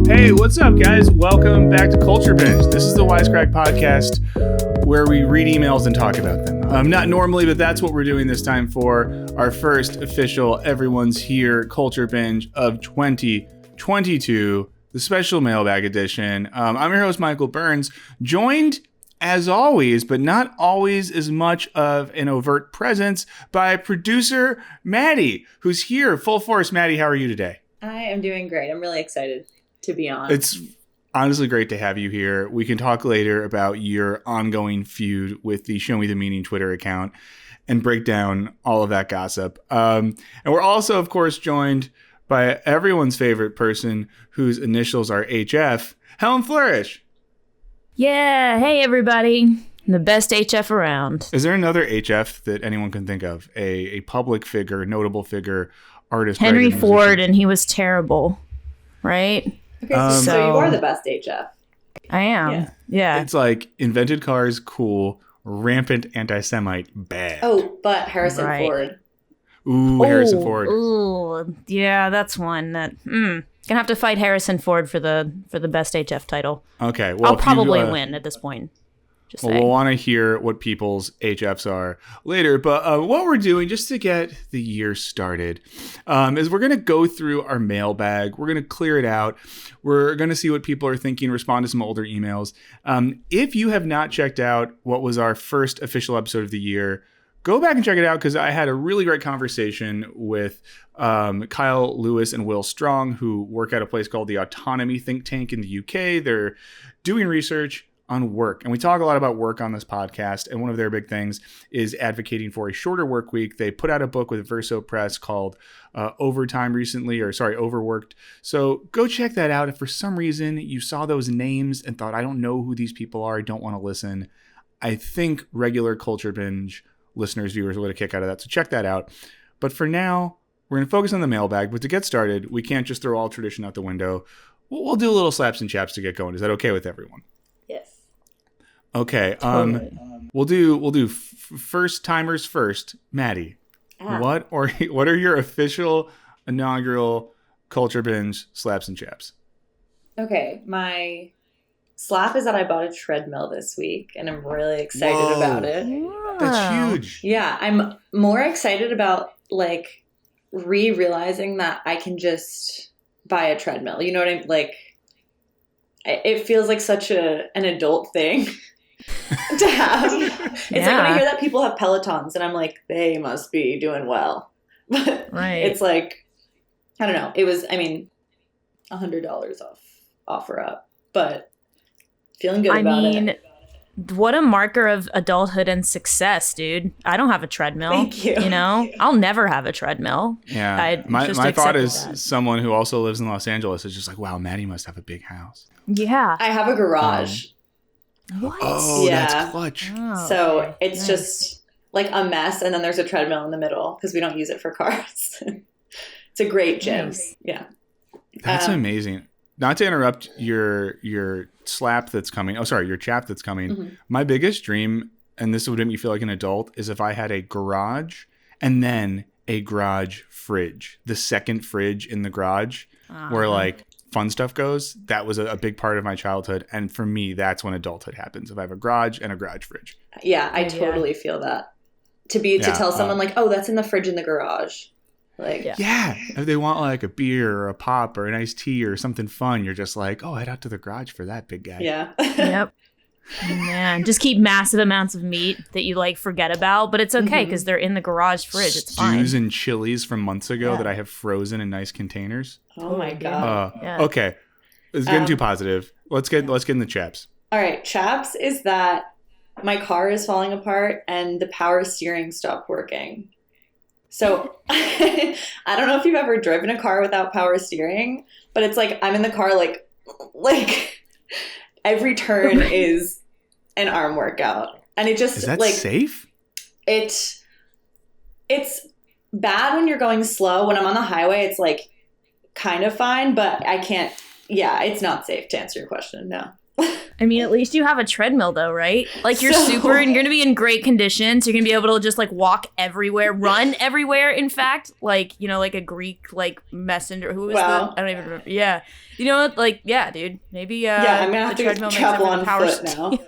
Hey, what's up, guys? Welcome back to Culture Binge. This is the Wisecrack podcast where we read emails and talk about them. Not normally, but that's what we're doing this time for our first official Everyone's Here Culture Binge of 2022, the special mailbag edition. I'm your host, Michael Burns, joined as always, but not always as much of an overt presence, by producer Maddy, who's here full force. Maddy, how are you today? I am doing great. I'm really excited to be on. It's honestly great to have you here. We can talk later about your ongoing feud with the Show Me the Meaning Twitter account and break down all of that gossip. And we're also, of course, joined by everyone's favorite person whose initials are HF, Helen Flourish. Yeah, hey everybody. The best HF around. Is there another HF that anyone can think of? A public figure, notable figure, artist, Henry writer, Ford, musician? and he was terrible, right? Okay, so you are the best HF. I am. Yeah. It's like invented cars, cool, rampant anti-Semite, bad. Oh, but Harrison Ford. Ooh, Harrison Ford. Ooh, yeah, that's one that gonna have to fight Harrison Ford for the best HF title. Okay, well, I'll probably win at this point. Just well, saying. we'll want to hear what people's HFs are later. But what we're doing, just to get the year started, is we're going to go through our mailbag. We're going to clear it out. We're going to see what people are thinking, respond to some older emails. If you have not checked out what was our first official episode of the year, go back and check it out, because I had a really great conversation with Kyle Lewis and Will Strong, who work at a place called the Autonomy Think Tank in the UK. They're doing research on work. And we talk a lot about work on this podcast. And one of their big things is advocating for a shorter work week. They put out a book with Verso Press called Overworked. So go check that out. If for some reason you saw those names and thought, I don't know who these people are, I don't want to listen, I think regular Culture Binge listeners, viewers will get a kick out of that. So check that out. But for now, we're going to focus on the mailbag. But to get started, we can't just throw all tradition out the window. We'll do a little slaps and chaps to get going. Is that okay with everyone? Yes. Okay. Totally. We'll do first timers first. Maddy, what are your official inaugural Culture Binge slaps and chaps? Okay, my slap is that I bought a treadmill this week, and I'm really excited about it. That's huge. Yeah, I'm more excited about like realizing that I can just buy a treadmill. You know what I'm like? It feels like such an adult thing to have. It's like when I hear that people have Pelotons, and I'm like, they must be doing well. But it's like, I don't know. It was, $100 off offer up, but feeling good about it. What a marker of adulthood and success, dude. I don't have a treadmill. Thank you. You know, I'll never have a treadmill. Yeah. My thought is someone who also lives in Los Angeles is just like, wow, Maddy must have a big house. Yeah. I have a garage. What? Oh, Yeah. that's clutch. Oh, So okay. it's just like a mess, and then there's a treadmill in the middle because we don't use it for cars. It's a great gym. Nice. Yeah. That's amazing. Not to interrupt your slap that's coming. Oh, sorry, your chap that's coming. Mm-hmm. My biggest dream, and this would make me feel like an adult, is if I had a garage and then a garage fridge. The second fridge in the garage where like fun stuff goes. That was a big part of my childhood. And for me, that's when adulthood happens. If I have a garage and a garage fridge. Yeah, I totally feel that. To tell someone like, oh, that's in the fridge in the garage. Like, yeah. If they want like a beer or a pop or an iced tea or something fun, you're just like, oh, head out to the garage for that, big guy. Yeah. Yep. Man, just keep massive amounts of meat that you like forget about, but it's okay because they're in the garage fridge. It's fine. Stews and chilies from months ago that I have frozen in nice containers. Oh my God. Okay. It's getting too positive. Let's get in the chaps. All right. Chaps is that my car is falling apart and the power steering stopped working. So I don't know if you've ever driven a car without power steering, but it's like I'm in the car like every turn is an arm workout. And it just is that like safe? It's bad when you're going slow. When I'm on the highway, it's like kind of fine, but I can't. Yeah, it's not safe to answer your question. No. I mean, at least you have a treadmill though, right? Like you're super and you're going to be in great condition. So you're going to be able to just like walk everywhere, run everywhere. In fact, like, you know, like a Greek, like messenger. Who was Wow. I don't even remember. Yeah. You know what? Like, yeah, dude, maybe, I'm going to have to travel on foot now.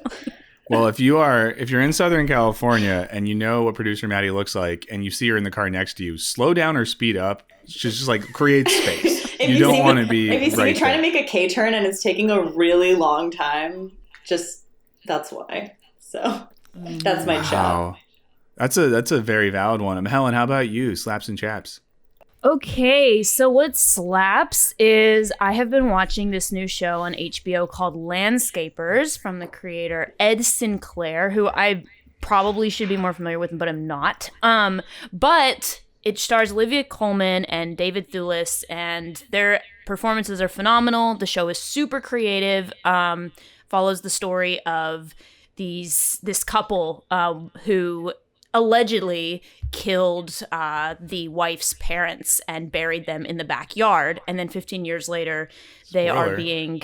Well, if you're in Southern California and you know what producer Maddy looks like and you see her in the car next to you, slow down or speed up. Just like create space. You don't want to be if you see right me trying there. to make a K-turn and it's taking a really long time, just that's why. So that's my job. Wow. That's a very valid one. Helen, how about you? Slaps and chaps. Okay, so what slaps is I have been watching this new show on HBO called Landscapers from the creator Ed Sinclair, who I probably should be more familiar with, but I'm not. But it stars Olivia Colman and David Thewlis, and their performances are phenomenal. The show is super creative. Follows the story of this couple who allegedly killed the wife's parents and buried them in the backyard, and then 15 years later they are being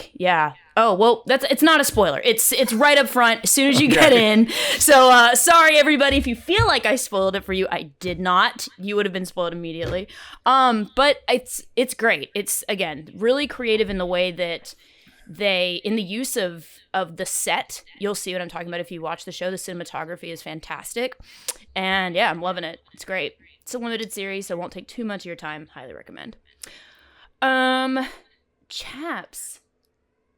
oh well, it's not a spoiler, it's right up front as soon as you get in. So sorry everybody if you feel like I spoiled it for you. I did not. You would have been spoiled immediately. But it's great. It's again really creative in the way that they, in the use of the set, you'll see what I'm talking about if you watch the show. The cinematography is fantastic. And yeah, I'm loving it. It's great. It's a limited series, so it won't take too much of your time. Highly recommend. Chaps.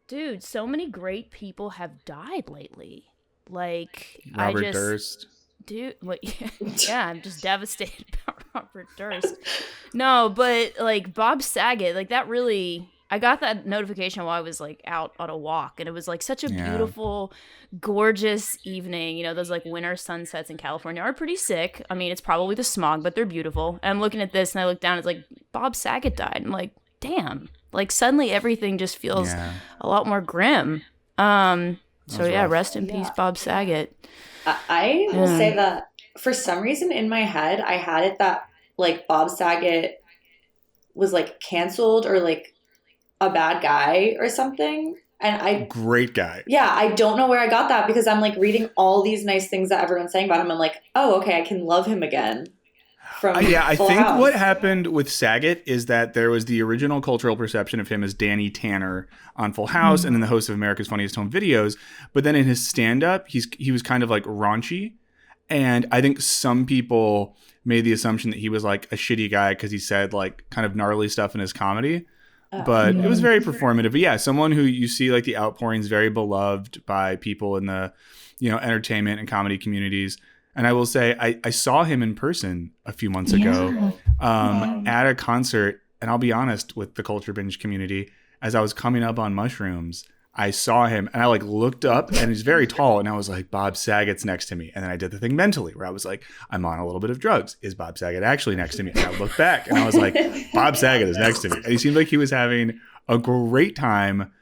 Dude, so many great people have died lately. Like, Robert Durst. Dude, what? Yeah, I'm just devastated about Robert Durst. No, but like Bob Saget, like that really... I got that notification while I was like out on a walk, and it was like such a beautiful, gorgeous evening. You know, those like winter sunsets in California are pretty sick. I mean, it's probably the smog, but they're beautiful. And I'm looking at this and I look down, it's like Bob Saget died. I'm like, damn, like suddenly everything just feels a lot more grim. Rest in peace, Bob Saget. I will say that for some reason in my head, I had it that like Bob Saget was like canceled or like a bad guy or something. And great guy. Yeah, I don't know where I got that because I'm like reading all these nice things that everyone's saying about him. I'm like, oh, okay, I can love him again. I think what happened with Saget is that there was the original cultural perception of him as Danny Tanner on Full House and then the host of America's Funniest Home Videos. But then in his stand-up, he was kind of like raunchy. And I think some people made the assumption that he was like a shitty guy because he said like kind of gnarly stuff in his comedy. But it was very performative. But yeah, someone who you see like the outpourings, very beloved by people in the, you know, entertainment and comedy communities. And I will say, I saw him in person a few months ago at a concert. And I'll be honest with the Culture Binge community, as I was coming up on mushrooms, I saw him and I like looked up and he's very tall. And I was like, Bob Saget's next to me. And then I did the thing mentally where I was like, I'm on a little bit of drugs. Is Bob Saget actually next to me? And I looked back and I was like, Bob Saget is next to me. And he seemed like he was having a great time.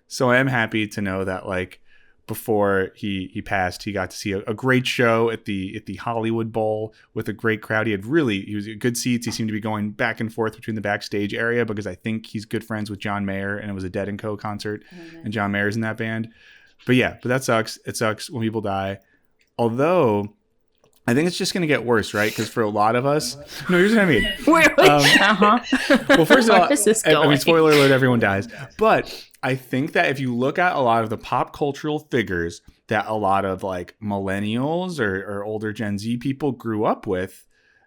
So I am happy to know that like before he passed, he got to see a great show at the Hollywood Bowl with a great crowd. He was good seats. He seemed to be going back and forth between the backstage area because I think he's good friends with John Mayer, and it was a Dead & Co. concert, and John Mayer's in that band. But that sucks. It sucks when people die. Although I think it's just going to get worse, right? Because for a lot of us, no, here's what I mean. Well, first of all, I mean, spoiler alert, everyone dies. But I think that if you look at a lot of the pop cultural figures that a lot of like millennials or older Gen Z people grew up with,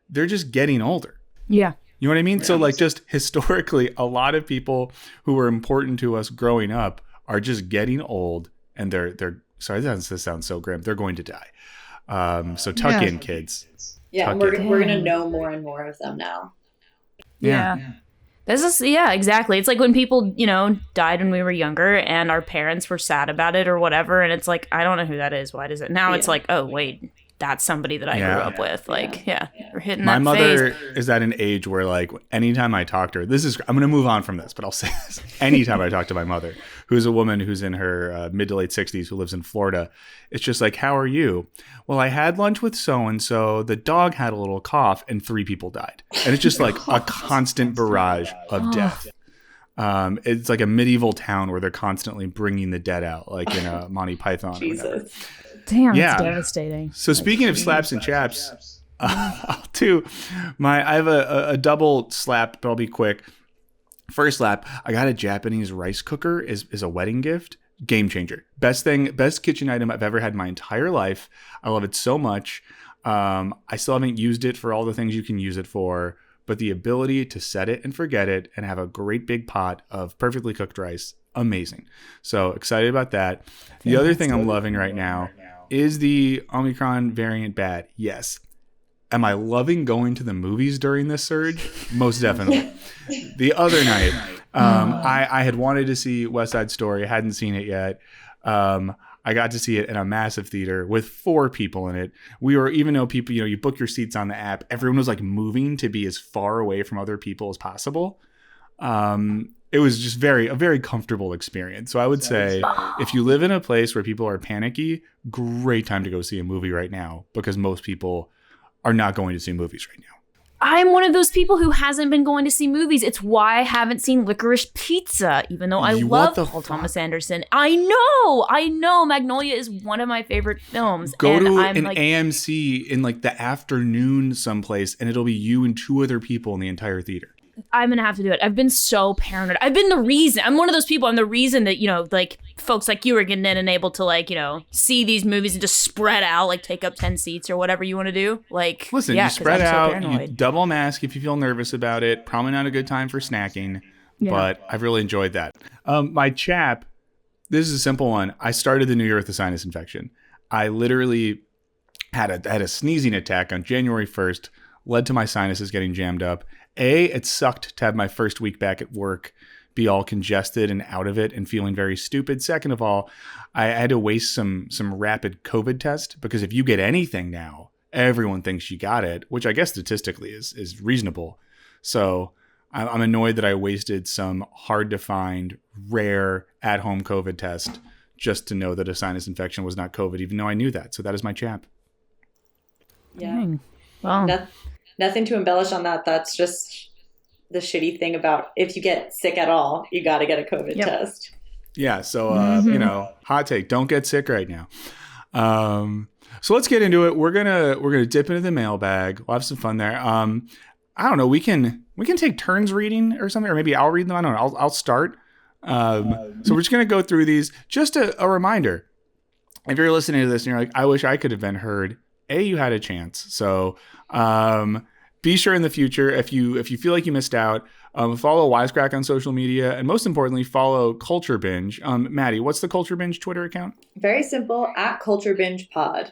they're just getting older. Yeah. You know what I mean? Yeah. So like just historically, a lot of people who were important to us growing up are just getting old, and they're sorry, this sounds so grim. They're going to die. So tuck in, kids. Yeah, we're gonna know more and more of them now. Yeah. Exactly. It's like when people, you know, died when we were younger and our parents were sad about it or whatever. And it's like, I don't know who that is. Why does it? Now it's like, oh, wait, that's somebody that I grew up with. Like, we're hitting that phase. My mother is at an age where like anytime I talk to her, I'm going to move on from this, but I'll say this. Anytime I talk to my mother, who's a woman who's in her mid to late 60s, who lives in Florida, it's just like, how are you? Well, I had lunch with so-and-so, the dog had a little cough, and 3 people died. And it's just like a constant barrage of death. It's like a medieval town where they're constantly bringing the dead out, like in a Monty Python or whatever. Jesus. Damn, Yeah. it's devastating. So speaking of slaps and chaps, I'll do I have a double slap, but I'll be quick. First slap, I got a Japanese rice cooker is a wedding gift. Game changer. Best kitchen item I've ever had in my entire life. I love it so much. I still haven't used it for all the things you can use it for, but the ability to set it and forget it and have a great big pot of perfectly cooked rice, amazing. So excited about that. The other thing I'm loving right now is the Omicron variant bad? Yes. Am I loving going to the movies during this surge? Most definitely. The other night, I had wanted to see West Side Story. I hadn't seen it yet. I got to see it in a massive theater with 4 people in it. We were, even though people, you book your seats on the app, everyone was like moving to be as far away from other people as possible. It was just a very comfortable experience. So I would say if you live in a place where people are panicky, great time to go see a movie right now, because most people are not going to see movies right now. I'm one of those people who hasn't been going to see movies. It's why I haven't seen Licorice Pizza, even though I love Paul Thomas Anderson. I know. Magnolia is one of my favorite films. Go and to I'm an like, AMC in like the afternoon someplace, and it'll be you and 2 other people in the entire theater. I'm going to have to do it. I've been so paranoid. I've been the reason. I'm one of those people. I'm the reason that, like folks like you are getting in and able to like, see these movies and just spread out, like take up 10 seats or whatever you want to do. Like, listen, yeah, you spread out, so you double mask if you feel nervous about it. Probably not a good time for snacking, but I've really enjoyed that. My chap, this is a simple one. I started the new year with a sinus infection. I literally had a sneezing attack on January 1st, led to my sinuses getting jammed up. It sucked to have my first week back at work be all congested and out of it and feeling very stupid. Second of all, I had to waste some rapid COVID test, because if you get anything now, everyone thinks you got it, which I guess statistically is reasonable. So I'm annoyed that I wasted some hard to find, rare at-home COVID test just to know that a sinus infection was not COVID, even though I knew that. So that is my chap. Yeah. Dang. Well, Nothing to embellish on that. That's just the shitty thing about, if you get sick at all, you got to get a COVID test. Yeah. So, hot take, don't get sick right now. So let's get into it. We're going to dip into the mailbag. We'll have some fun there. I don't know. We can take turns reading or something, or maybe I'll read them. I don't know. I'll start. So we're just going to go through these. Just a reminder, if you're listening to this and you're like, I wish I could have been heard, you had a chance. So be sure in the future, if you feel like you missed out, follow Wisecrack on social media, and most importantly, follow Culture Binge. Maddy, what's the Culture Binge Twitter account? Very simple, at Culture Binge Pod.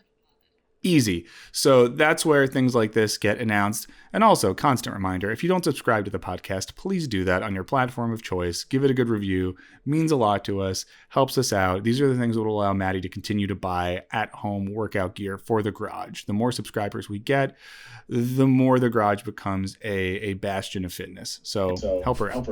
Easy. So that's where things like this get announced. And also, constant reminder, if you don't subscribe to the podcast, please do that on your platform of choice. Give it a good review. Means a lot to us. Helps us out. These are the things that will allow Maddy to continue to buy at-home workout gear for the garage. The more subscribers we get, the more the garage becomes a bastion of fitness. So help her out.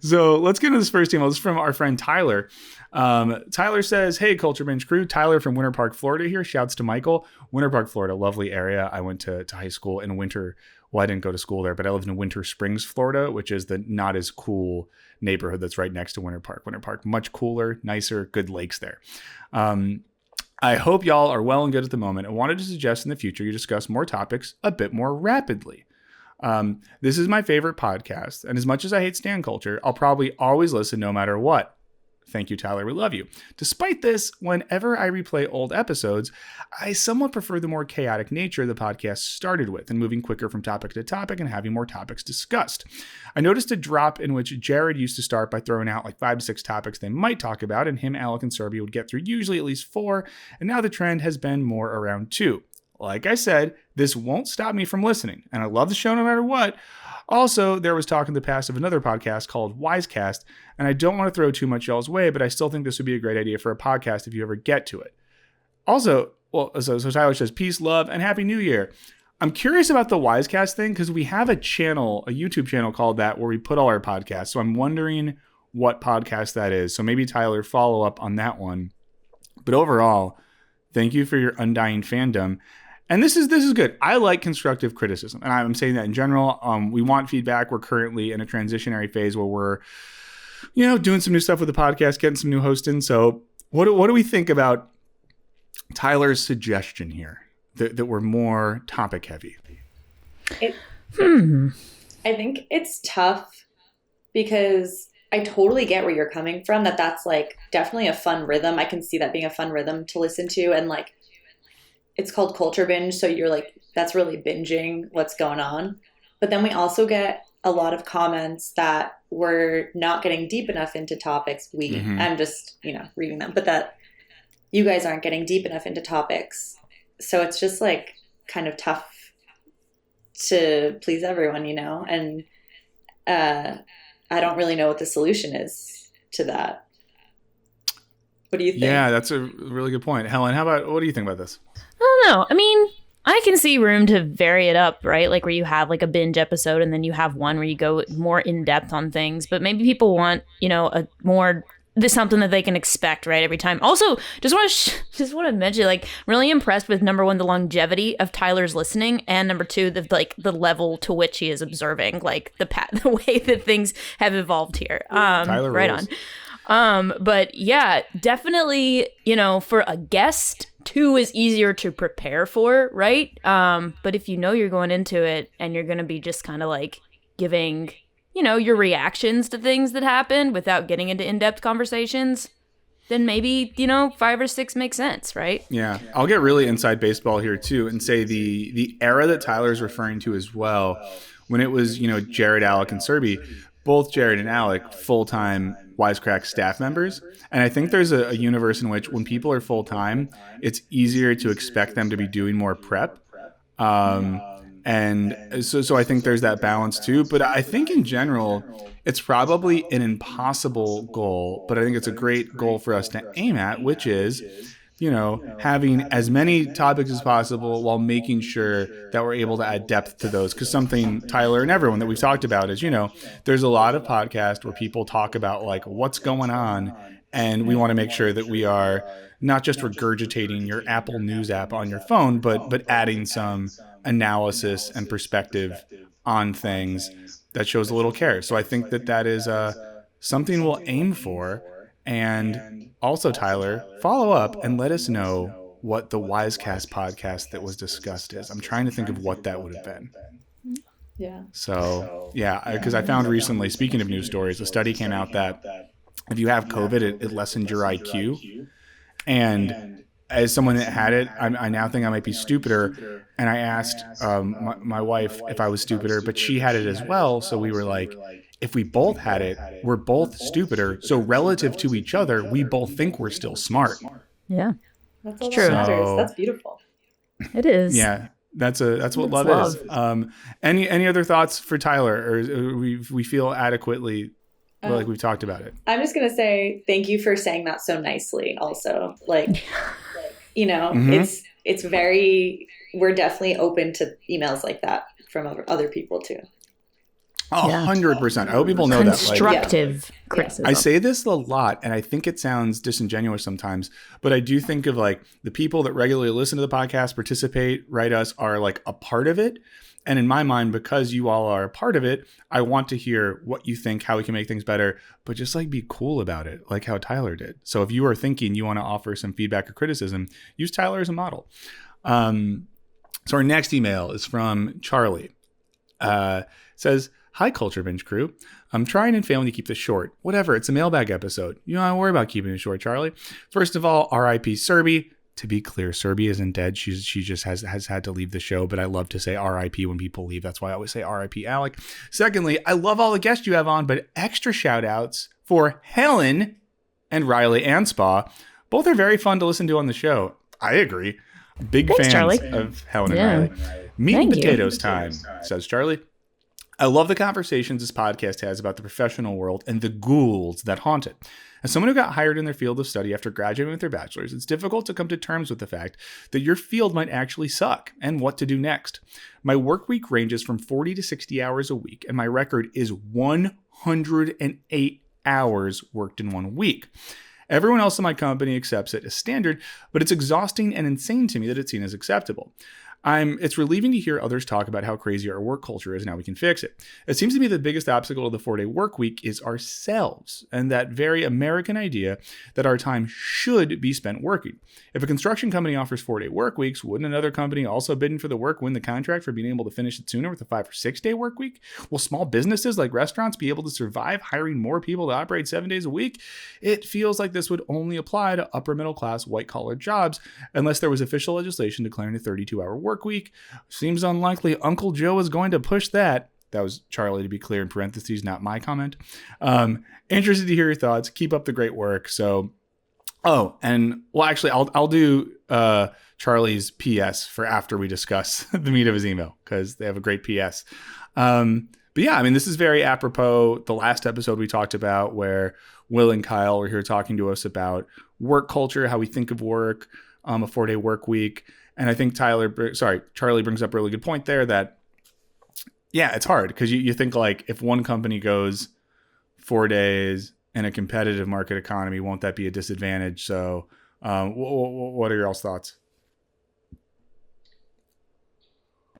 So let's get into this first email. This is from our friend Tyler. Tyler says, hey, Culture Binge crew. Tyler from Winter Park, Florida here. Shouts to Michael. Winter Park, Florida, lovely area. I went to high school in Winter. Well, I didn't go to school there, but I lived in Winter Springs, Florida, which is the not as cool neighborhood that's right next to Winter Park. Winter Park, much cooler, nicer, good lakes there. I hope y'all are well and good at the moment. I wanted to suggest in the future you discuss more topics a bit more rapidly. This is my favorite podcast, and as much as I hate stan culture, I'll probably always listen no matter what. Thank you, Tyler. We love you. Despite this, whenever I replay old episodes, I somewhat prefer the more chaotic nature the podcast started with, and moving quicker from topic to topic and having more topics discussed. I noticed a drop in which Jared used to start by throwing out like 5 to 6 topics they might talk about, and him, Alec, and Serbia would get through usually at least 4, and now the trend has been more around 2. Like I said, this won't stop me from listening, and I love the show no matter what. Also, there was talk in the past of another podcast called Wisecasts, and I don't want to throw too much y'all's way, but I still think this would be a great idea for a podcast if you ever get to it. Also, so Tyler says, peace, love, and Happy New Year. I'm curious about the Wisecast thing, because we have a YouTube channel called that, where we put all our podcasts, so I'm wondering what podcast that is. So maybe Tyler, follow up on that one. But overall, thank you for your undying fandom. And this is good. I like constructive criticism, and I'm saying that in general. We want feedback. We're currently in a transitionary phase where we're, doing some new stuff with the podcast, getting some new hosts in. So what do we think about Tyler's suggestion here that we're more topic heavy? I think it's tough because I totally get where you're coming from. That's like definitely a fun rhythm. I can see that being a fun rhythm to listen to, and like it's called Culture Binge, so you're like that's really binging what's going on. But then we also get a lot of comments that we're not getting deep enough into topics. I'm just reading them, but that you guys aren't getting deep enough into topics, so it's just like kind of tough to please everyone, and I don't really know what the solution is to that. What do you think? Yeah, that's a really good point. Helen, what do you think about this? I don't know. I mean, I can see room to vary it up, right? Like where you have like a binge episode and then you have one where you go more in depth on things, but maybe people want, there's something that they can expect, right, every time. Also, just want to mention, like, really impressed with number one, the longevity of Tyler's listening, and number two, the level to which he is observing, like the way that things have evolved here. Tyler right rules. on. But yeah, definitely, for a guest, 2 is easier to prepare for, right? But if you're going into it and you're going to be just kind of like giving your reactions to things that happen without getting into in-depth conversations, then maybe, 5 or 6 makes sense, right? Yeah. I'll get really inside baseball here too and say the era that Tyler's referring to as well, when it was, Jared, Alec, and Serby, both Jared and Alec, full-time Wisecrack staff members. And I think there's a universe in which when people are full-time, it's easier to expect them to be doing more prep. And so I think there's that balance too. But I think in general, it's probably an impossible goal, but I think it's a great goal for us to aim at, which is, having as many topics as possible while making sure that we're able to add depth to those. Because something Tyler and everyone that we've talked about is, there's a lot of podcasts where people talk about like what's going on. And we want to make sure that we are not just regurgitating your Apple News app on your phone, but adding some analysis and perspective on things that shows a little care. So I think that is something we'll aim for. And also, Tyler, follow up and let us know what the Wisecast podcast that was discussed is. I'm trying to think of what that would have been. Yeah. So, because I found recently, speaking of news stories, a study came out that if you have COVID, it lessens your IQ. And as someone that had it, I now think I might be stupider. And I asked my wife if I was stupider, but she had it as well. So we were like, if we both had it, we're both stupider. So relative to each other, we both think we're still smart. Yeah, that's true. That's beautiful. It is. Yeah, that's what love is. Any other thoughts for Tyler, or we feel adequately like we've talked about it? I'm just gonna say thank you for saying that so nicely. Also, it's very. We're definitely open to emails like that from other people too. 100%. I hope people know constructive criticism. I say this a lot, and I think it sounds disingenuous sometimes, but I do think of like the people that regularly listen to the podcast, participate, write us, are like a part of it. And in my mind, because you all are a part of it, I want to hear what you think, how we can make things better, but just like be cool about it, like how Tyler did. So if you are thinking you want to offer some feedback or criticism, use Tyler as a model. So our next email is from Charlie. Says, "Hi, Culture Binge crew. I'm trying and failing to keep this short. Whatever, it's a mailbag episode. You don't have to worry about keeping it short, Charlie. First of all, R.I.P. Serby. To be clear, Serby isn't dead. She just has had to leave the show, but I love to say R.I.P. when people leave. That's why I always say R.I.P. Alec. Secondly, I love all the guests you have on, but extra shout outs for Helen and Riley and Spa. Both are very fun to listen to on the show. I agree. Thanks, fans Charlie. Of Helen and Riley. Meat and potatoes time, says Charlie. I love the conversations this podcast has about the professional world and the ghouls that haunt it. As someone who got hired in their field of study after graduating with their bachelor's, it's difficult to come to terms with the fact that your field might actually suck and what to do next. My work week ranges from 40 to 60 hours a week, and my record is 108 hours worked in 1 week. Everyone else in my company accepts it as standard, but it's exhausting and insane to me that it's seen as acceptable. It's relieving to hear others talk about how crazy our work culture is and how we can fix it. It seems to me the biggest obstacle to the 4-day work week is ourselves and that very American idea that our time should be spent working. If a construction company offers 4-day work weeks, wouldn't another company also bidding for the work win the contract for being able to finish it sooner with a 5 or 6 day work week? Will small businesses like restaurants be able to survive hiring more people to operate 7 days a week? It feels like this would only apply to upper middle class white collar jobs unless there was official legislation declaring a 32-hour work week. Seems unlikely Uncle Joe is going to push that. That was Charlie, to be clear, in parentheses, not my comment. Interested to hear your thoughts. Keep up the great work. So, actually, I'll do Charlie's PS for after we discuss the meat of his email, because they have a great PS. But yeah, I mean, this is very apropos. The last episode we talked about where Will and Kyle were here talking to us about work culture, how we think of work, a 4-day work week. And I think Charlie brings up a really good point there that, yeah, it's hard because you think like if one company goes 4 days in a competitive market economy, won't that be a disadvantage? So what are your all's thoughts?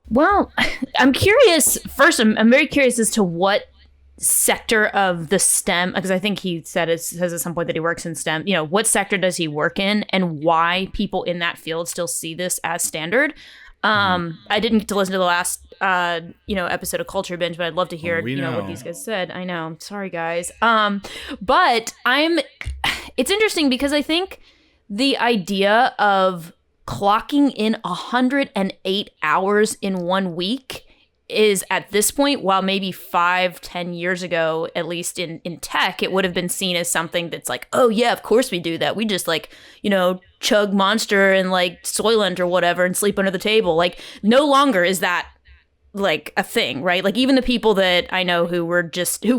Well, I'm curious. First, I'm very curious as to what sector of the STEM, because I think he says at some point that he works in STEM, what sector does he work in and why people in that field still see this as standard. I didn't get to listen to the last, episode of Culture Binge, but I'd love to hear, what these guys said. I know. Sorry, guys. But it's interesting because I think the idea of clocking in 108 hours in 1 week is at this point, while maybe 5-10 years ago, at least in tech, it would have been seen as something that's like, oh yeah, of course we do that. We just chug Monster and like Soylent or whatever and sleep under the table. Like no longer is that like a thing, right? Like even the people that I know who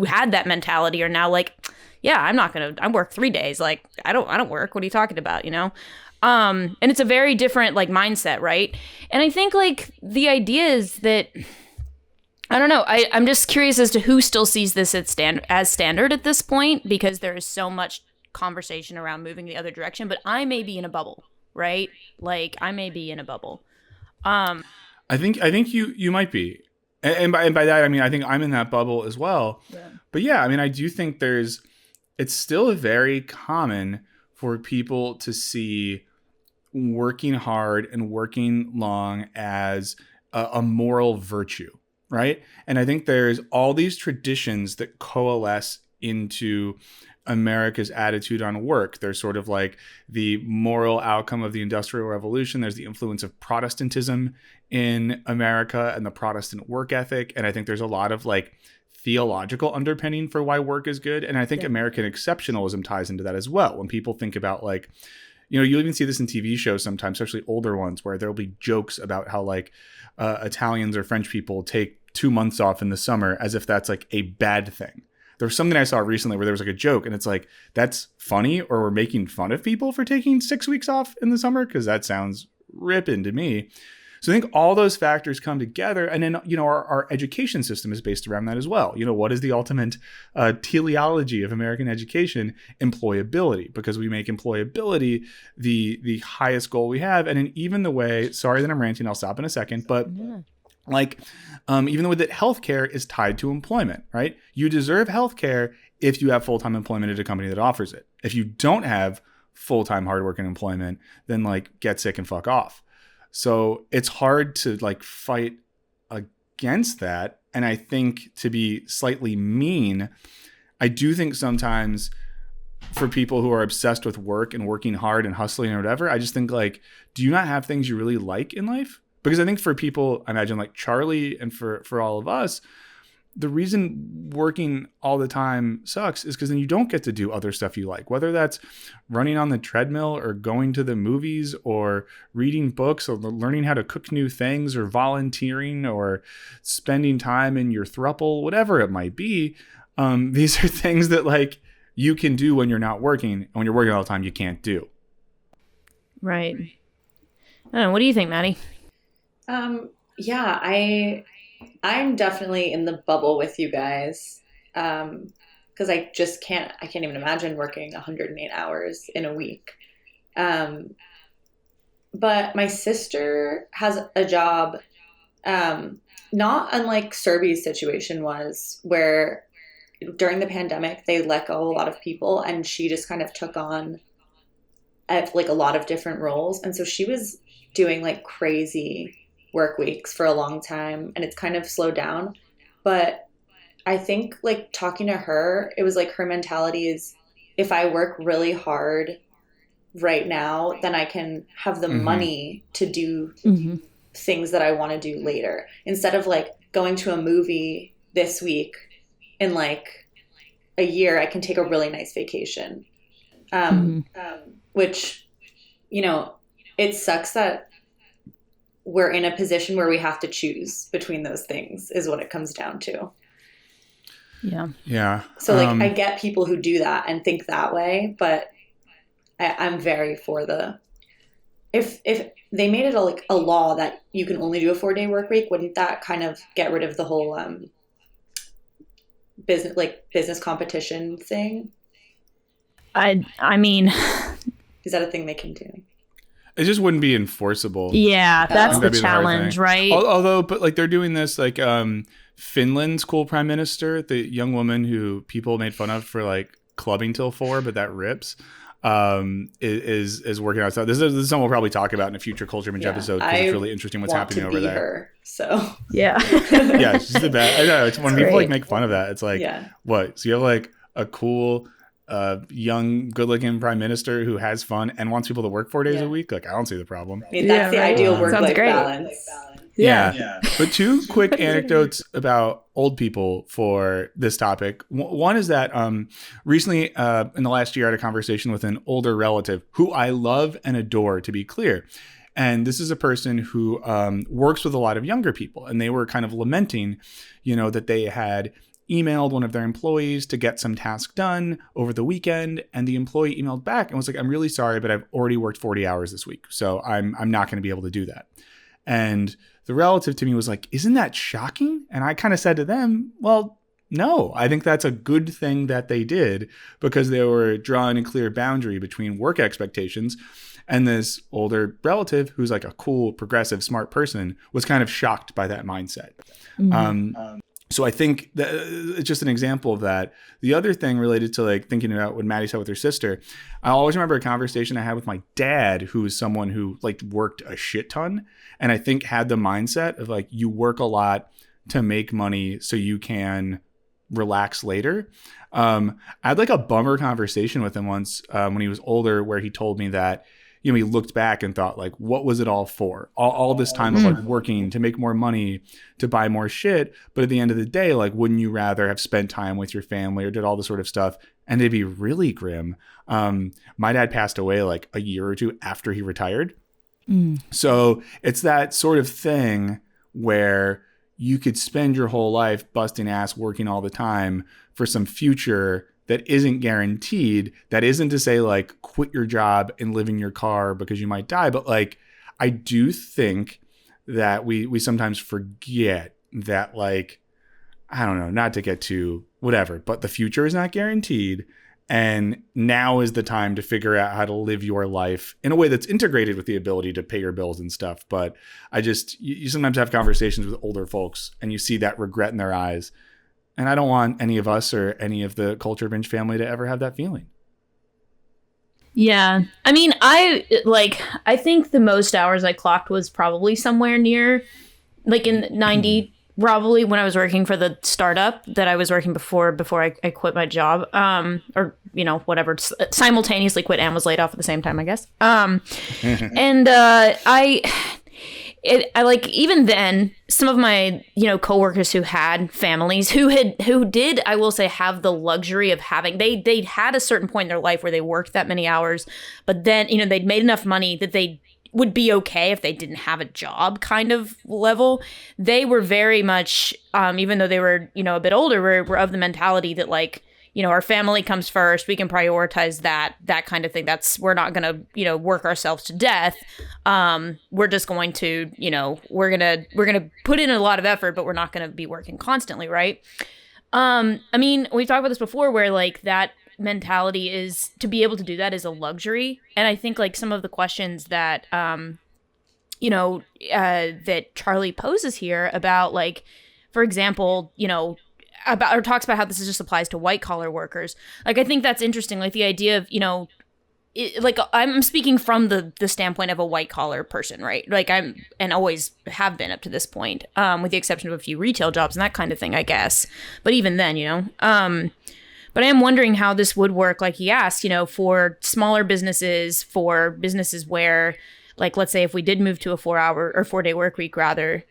had that mentality are now like, yeah, I work 3 days. Like I don't work. What are you talking about? And it's a very different like mindset, right? And I think like the idea is that, I don't know. I'm just curious as to who still sees this as standard at this point, because there is so much conversation around moving the other direction. But I may be in a bubble, right? Like I may be in a bubble. I think you might be, and by that I mean I think I'm in that bubble as well. Yeah. But yeah, I mean I do think it's still very common for people to see working hard and working long as a moral virtue. Right. And I think there's all these traditions that coalesce into America's attitude on work. There's sort of like the moral outcome of the Industrial Revolution. There's the influence of Protestantism in America and the Protestant work ethic. And I think there's a lot of like theological underpinning for why work is good. And I think American exceptionalism ties into that as well. When people think about like, you even see this in TV shows sometimes, especially older ones, where there'll be jokes about how like Italians or French people take 2 months off in the summer as if that's like a bad thing. There was something I saw recently where there was like a joke and it's like, that's funny, or we're making fun of people for taking 6 weeks off in the summer, because that sounds ripping to me. So I think all those factors come together, and then our education system is based around that as well. What is the ultimate teleology of American education? Employability, because we make employability the highest goal we have. And in even the way, sorry that I'm ranting, I'll stop in a second, but even the way that healthcare is tied to employment, right? You deserve healthcare if you have full-time employment at a company that offers it. If you don't have full-time hardworking employment, then like get sick and fuck off. So it's hard to like fight against that. And I think, to be slightly mean, I do think sometimes for people who are obsessed with work and working hard and hustling or whatever, I just think like, do you not have things you really like in life? Because I think for people, I imagine like Charlie and for all of us, the reason working all the time sucks is because then you don't get to do other stuff you like, whether that's running on the treadmill or going to the movies or reading books or learning how to cook new things or volunteering or spending time in your throuple, whatever it might be. These are things that like you can do when you're not working, and when you're working all the time, you can't do. Right. I don't know. What do you think, Maddy? Yeah, I'm definitely in the bubble with you guys. Because I can't even imagine working 108 hours in a week. but my sister has a job, not unlike Serby's situation was, where during the pandemic they let go a lot of people, and she just kind of took on like a lot of different roles, and so she was doing like crazy work weeks for a long time, and it's kind of slowed down. But I think like talking to her, it was like her mentality is, if I work really hard right now, then I can have the money to do things that I want to do later, instead of like going to a movie this week. In like a year, I can take a really nice vacation. Which, you know, it sucks that we're in a position where we have to choose between those things, is what it comes down to. Yeah. So like, I get people who do that and think that way, but I'm very for if they made it a law that you can only do a 4-day work week, wouldn't that kind of get rid of the whole business competition thing? I mean, is that a thing they can do? It just wouldn't be enforceable. Yeah, that's the challenge, right? Although, but like they're doing this, like Finland's cool prime minister, the young woman who people made fun of for like clubbing till 4, but that rips, is working outside. This is something we'll probably talk about in a future Culture Binge episode, because it's really interesting what's happening over there. Her, so yeah, yeah, she's the best. I know, it's when people like make fun of that. It's like, what? So you have like a cool, young, good-looking prime minister who has fun and wants people to work 4 days a week. Like, I don't see the problem. I mean, that's the ideal work-life balance. Yeah. But 2 quick anecdotes about old people for this topic. One is that recently, in the last year, I had a conversation with an older relative who I love and adore, to be clear. And this is a person who works with a lot of younger people. And they were kind of lamenting, you know, that they had emailed one of their employees to get some task done over the weekend, and the employee emailed back and was like, "I'm really sorry, but I've already worked 40 hours this week, so I'm not going to be able to do that." And the relative to me was like, "Isn't that shocking?" And I kind of said to them, "Well, no, I think that's a good thing that they did, because they were drawing a clear boundary between work expectations." And this older relative, who's like a cool, progressive, smart person, was kind of shocked by that mindset. So I think that it's just an example of that. The other thing related to like thinking about what Maddy said with her sister, I always remember a conversation I had with my dad, who is someone who like worked a shit ton, and I think had the mindset of like, you work a lot to make money so you can relax later. I had like a bummer conversation with him once when he was older, where he told me that, you know, he looked back and thought like, what was it all for? All this time of like working to make more money, to buy more shit. But at the end of the day, like, wouldn't you rather have spent time with your family or did all this sort of stuff? And it'd be really grim. My dad passed away like a year or 2 after he retired. So it's that sort of thing where you could spend your whole life busting ass, working all the time for some future that isn't guaranteed. That isn't to say like quit your job and live in your car because you might die. But like, I do think that we sometimes forget that, like, I don't know, not to get too whatever, but the future is not guaranteed. And now is the time to figure out how to live your life in a way that's integrated with the ability to pay your bills and stuff. But you sometimes have conversations with older folks and you see that regret in their eyes. And I don't want any of us or any of the Culture Binge family to ever have that feeling. Yeah. I mean, I think the most hours I clocked was probably somewhere near like in 90, probably when I was working for the startup that I was working before I quit my job, or, you know, whatever, simultaneously quit and was laid off at the same time, I guess. And I like, even then, some of my, you know, coworkers who had families who did, I will say, have the luxury of having, they had a certain point in their life where they worked that many hours, but then, you know, they'd made enough money that they would be okay if they didn't have a job kind of level. They were very much, even though they were, you know, a bit older, were of the mentality that, like, you know, our family comes first. We can prioritize that kind of thing. We're not going to, you know, work ourselves to death. We're just going to, you know, we're going to put in a lot of effort, but we're not going to be working constantly. Right. I mean, we've talked about this before, where like that mentality is, to be able to do that is a luxury. And I think like some of the questions that that Charlie poses here about, like, for example, about, or talks about how this just applies to white collar workers. Like, I think that's interesting. Like, the idea of, like, I'm speaking from the standpoint of a white collar person, right? Like, and always have been up to this point, with the exception of a few retail jobs and that kind of thing, I guess. But even then, but I am wondering how this would work, like he asked, for smaller businesses, for businesses where, like, let's say if we did move to a 4-day work week, rather,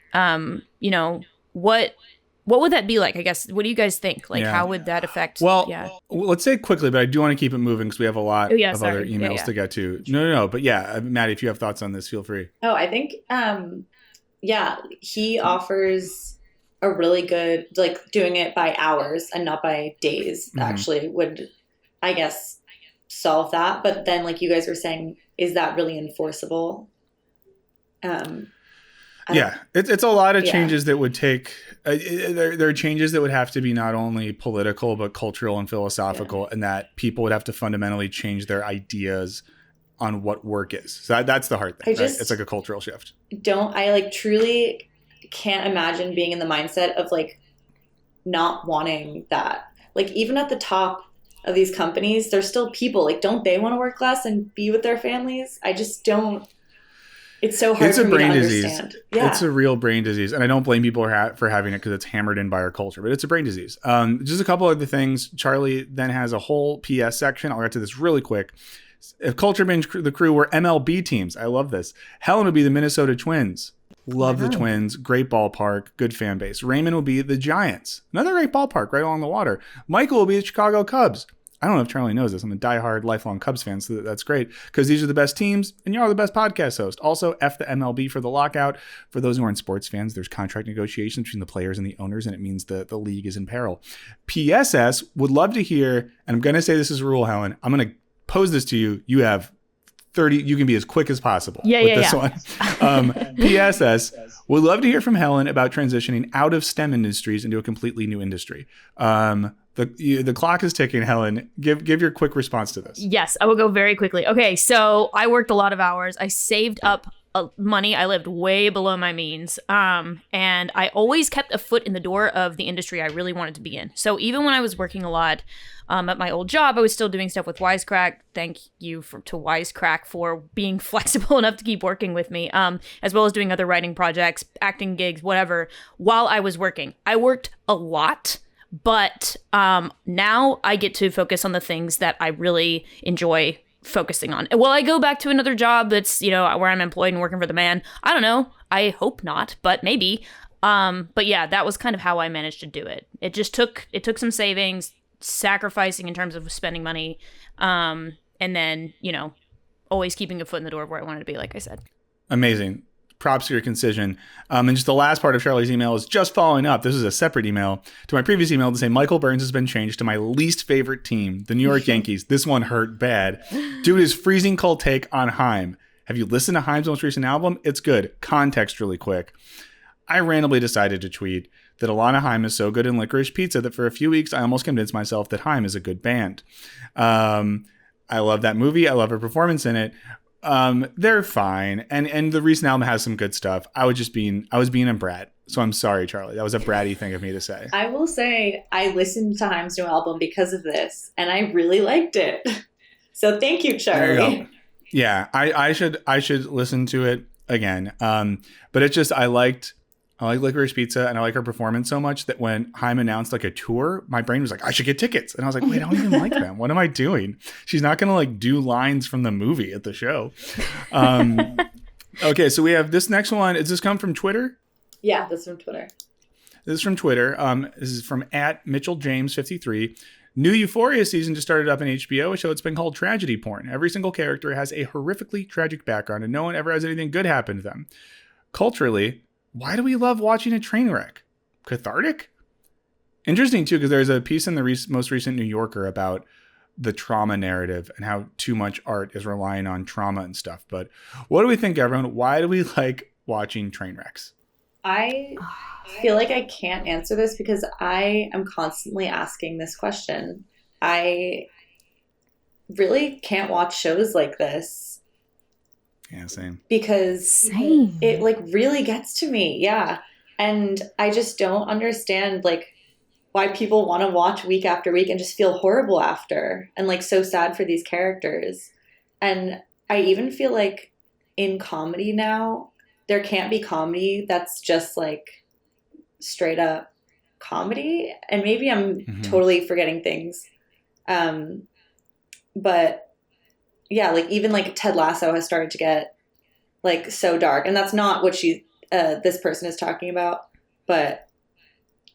what would that be like? I guess, what do you guys think? Like, how would that affect? Well, let's say it quickly, but I do want to keep it moving because we have a lot of other emails to get to. No. But yeah, Maddy, if you have thoughts on this, feel free. Oh, I think, he offers a really good, like, doing it by hours and not by days actually would, I guess, solve that. But then, like you guys were saying, is that really enforceable? It's a lot of changes that would take. There are changes that would have to be not only political but cultural and philosophical, and that people would have to fundamentally change their ideas on what work is. So that's the hard thing. It's like a cultural shift. Truly can't imagine being in the mindset of, like, not wanting that. Like, even at the top of these companies, there's still people, like, don't they want to work less and be with their families? I just don't. It's so hard for me to understand. Yeah. It's a real brain disease. And I don't blame people for having it because it's hammered in by our culture, but it's a brain disease. Just a couple other things. Charlie then has a whole PS section. I'll get to this really quick. If Culture Binge, the crew were MLB teams, I love this. Helen would be the Minnesota Twins. Love the Twins. Great ballpark. Good fan base. Raymond will be the Giants. Another great ballpark right along the water. Michael will be the Chicago Cubs. I don't know if Charlie knows this. I'm a diehard, lifelong Cubs fan, so that's great because these are the best teams and you're the best podcast host. Also, F the MLB for the lockout. For those who aren't sports fans, there's contract negotiations between the players and the owners, and it means the league is in peril. PSS would love to hear, and I'm going to say this is a rule, Helen. I'm going to pose this to you. You have 30, you can be as quick as possible with this one. PSS, would love to hear from Helen about transitioning out of STEM industries into a completely new industry. The clock is ticking, Helen. Give your quick response to this. Yes, I will go very quickly. Okay, so I worked a lot of hours. I saved up money. I lived way below my means. And I always kept a foot in the door of the industry I really wanted to be in. So even when I was working a lot at my old job, I was still doing stuff with Wisecrack. Thank you to Wisecrack for being flexible enough to keep working with me, as well as doing other writing projects, acting gigs, whatever, while I was working. I worked a lot. But now I get to focus on the things that I really enjoy focusing on. Will I go back to another job that's, where I'm employed and working for the man? I don't know. I hope not, but maybe. But yeah, that was kind of how I managed to do it. It took some savings, sacrificing in terms of spending money, and then, always keeping a foot in the door of where I wanted to be, like I said. Amazing. Props to your concision. And just the last part of Charlie's email is just following up. This is a separate email to my previous email to say Michael Burns has been changed to my least favorite team, the New York Yankees. This one hurt bad. Due to his freezing cold take on Haim. Have you listened to Haim's most recent album? It's good. Context really quick. I randomly decided to tweet that Alana Haim is so good in Licorice Pizza that for a few weeks I almost convinced myself that Haim is a good band. I love that movie. I love her performance in it. They're fine. And the recent album has some good stuff. I was being a brat. So I'm sorry, Charlie. That was a bratty thing of me to say. I will say I listened to Haim's new album because of this, and I really liked it. So thank you, Charlie. There you go. Yeah, I should listen to it again. But it's just I like Licorice Pizza and I like her performance so much that when Haim announced like a tour, my brain was like, I should get tickets. And I was like, wait, I don't even like them. What am I doing? She's not going to like do lines from the movie at the show. Okay, so we have this next one. Does this come from Twitter? Yeah, this is from Twitter. This is from Twitter. This is from @MitchellJames53. New Euphoria season just started up in HBO, a show that's been called tragedy porn. Every single character has a horrifically tragic background and no one ever has anything good happen to them. Culturally, why do we love watching a train wreck? Cathartic? Interesting, too, because there's a piece in the most recent New Yorker about the trauma narrative and how too much art is relying on trauma and stuff. But what do we think, everyone? Why do we like watching train wrecks? I feel like I can't answer this because I am constantly asking this question. I really can't watch shows like this. Yeah, same. because Same. it like really gets to me. Yeah. And I just don't understand like why people want to watch week after week and just feel horrible after and like so sad for these characters. And I even feel like in comedy now, there can't be comedy that's just like straight up comedy. And maybe I'm totally forgetting things. But yeah, like even like Ted Lasso has started to get like so dark. And that's not what this person is talking about. But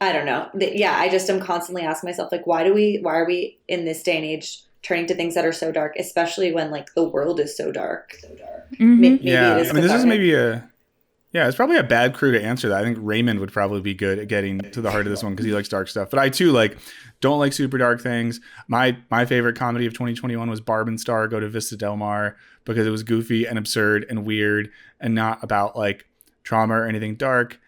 I don't know. Yeah, I just am constantly asking myself, like, why are we in this day and age turning to things that are so dark, especially when like the world is so dark. Maybe yeah, it is I mean, this is cathartic. it's probably a bad crew to answer that. I think Raymond would probably be good at getting to the heart of this one because he likes dark stuff. But I too like don't like super dark things. My favorite comedy of 2021 was Barb and Star Go to Vista Del Mar because it was goofy and absurd and weird and not about like trauma or anything dark.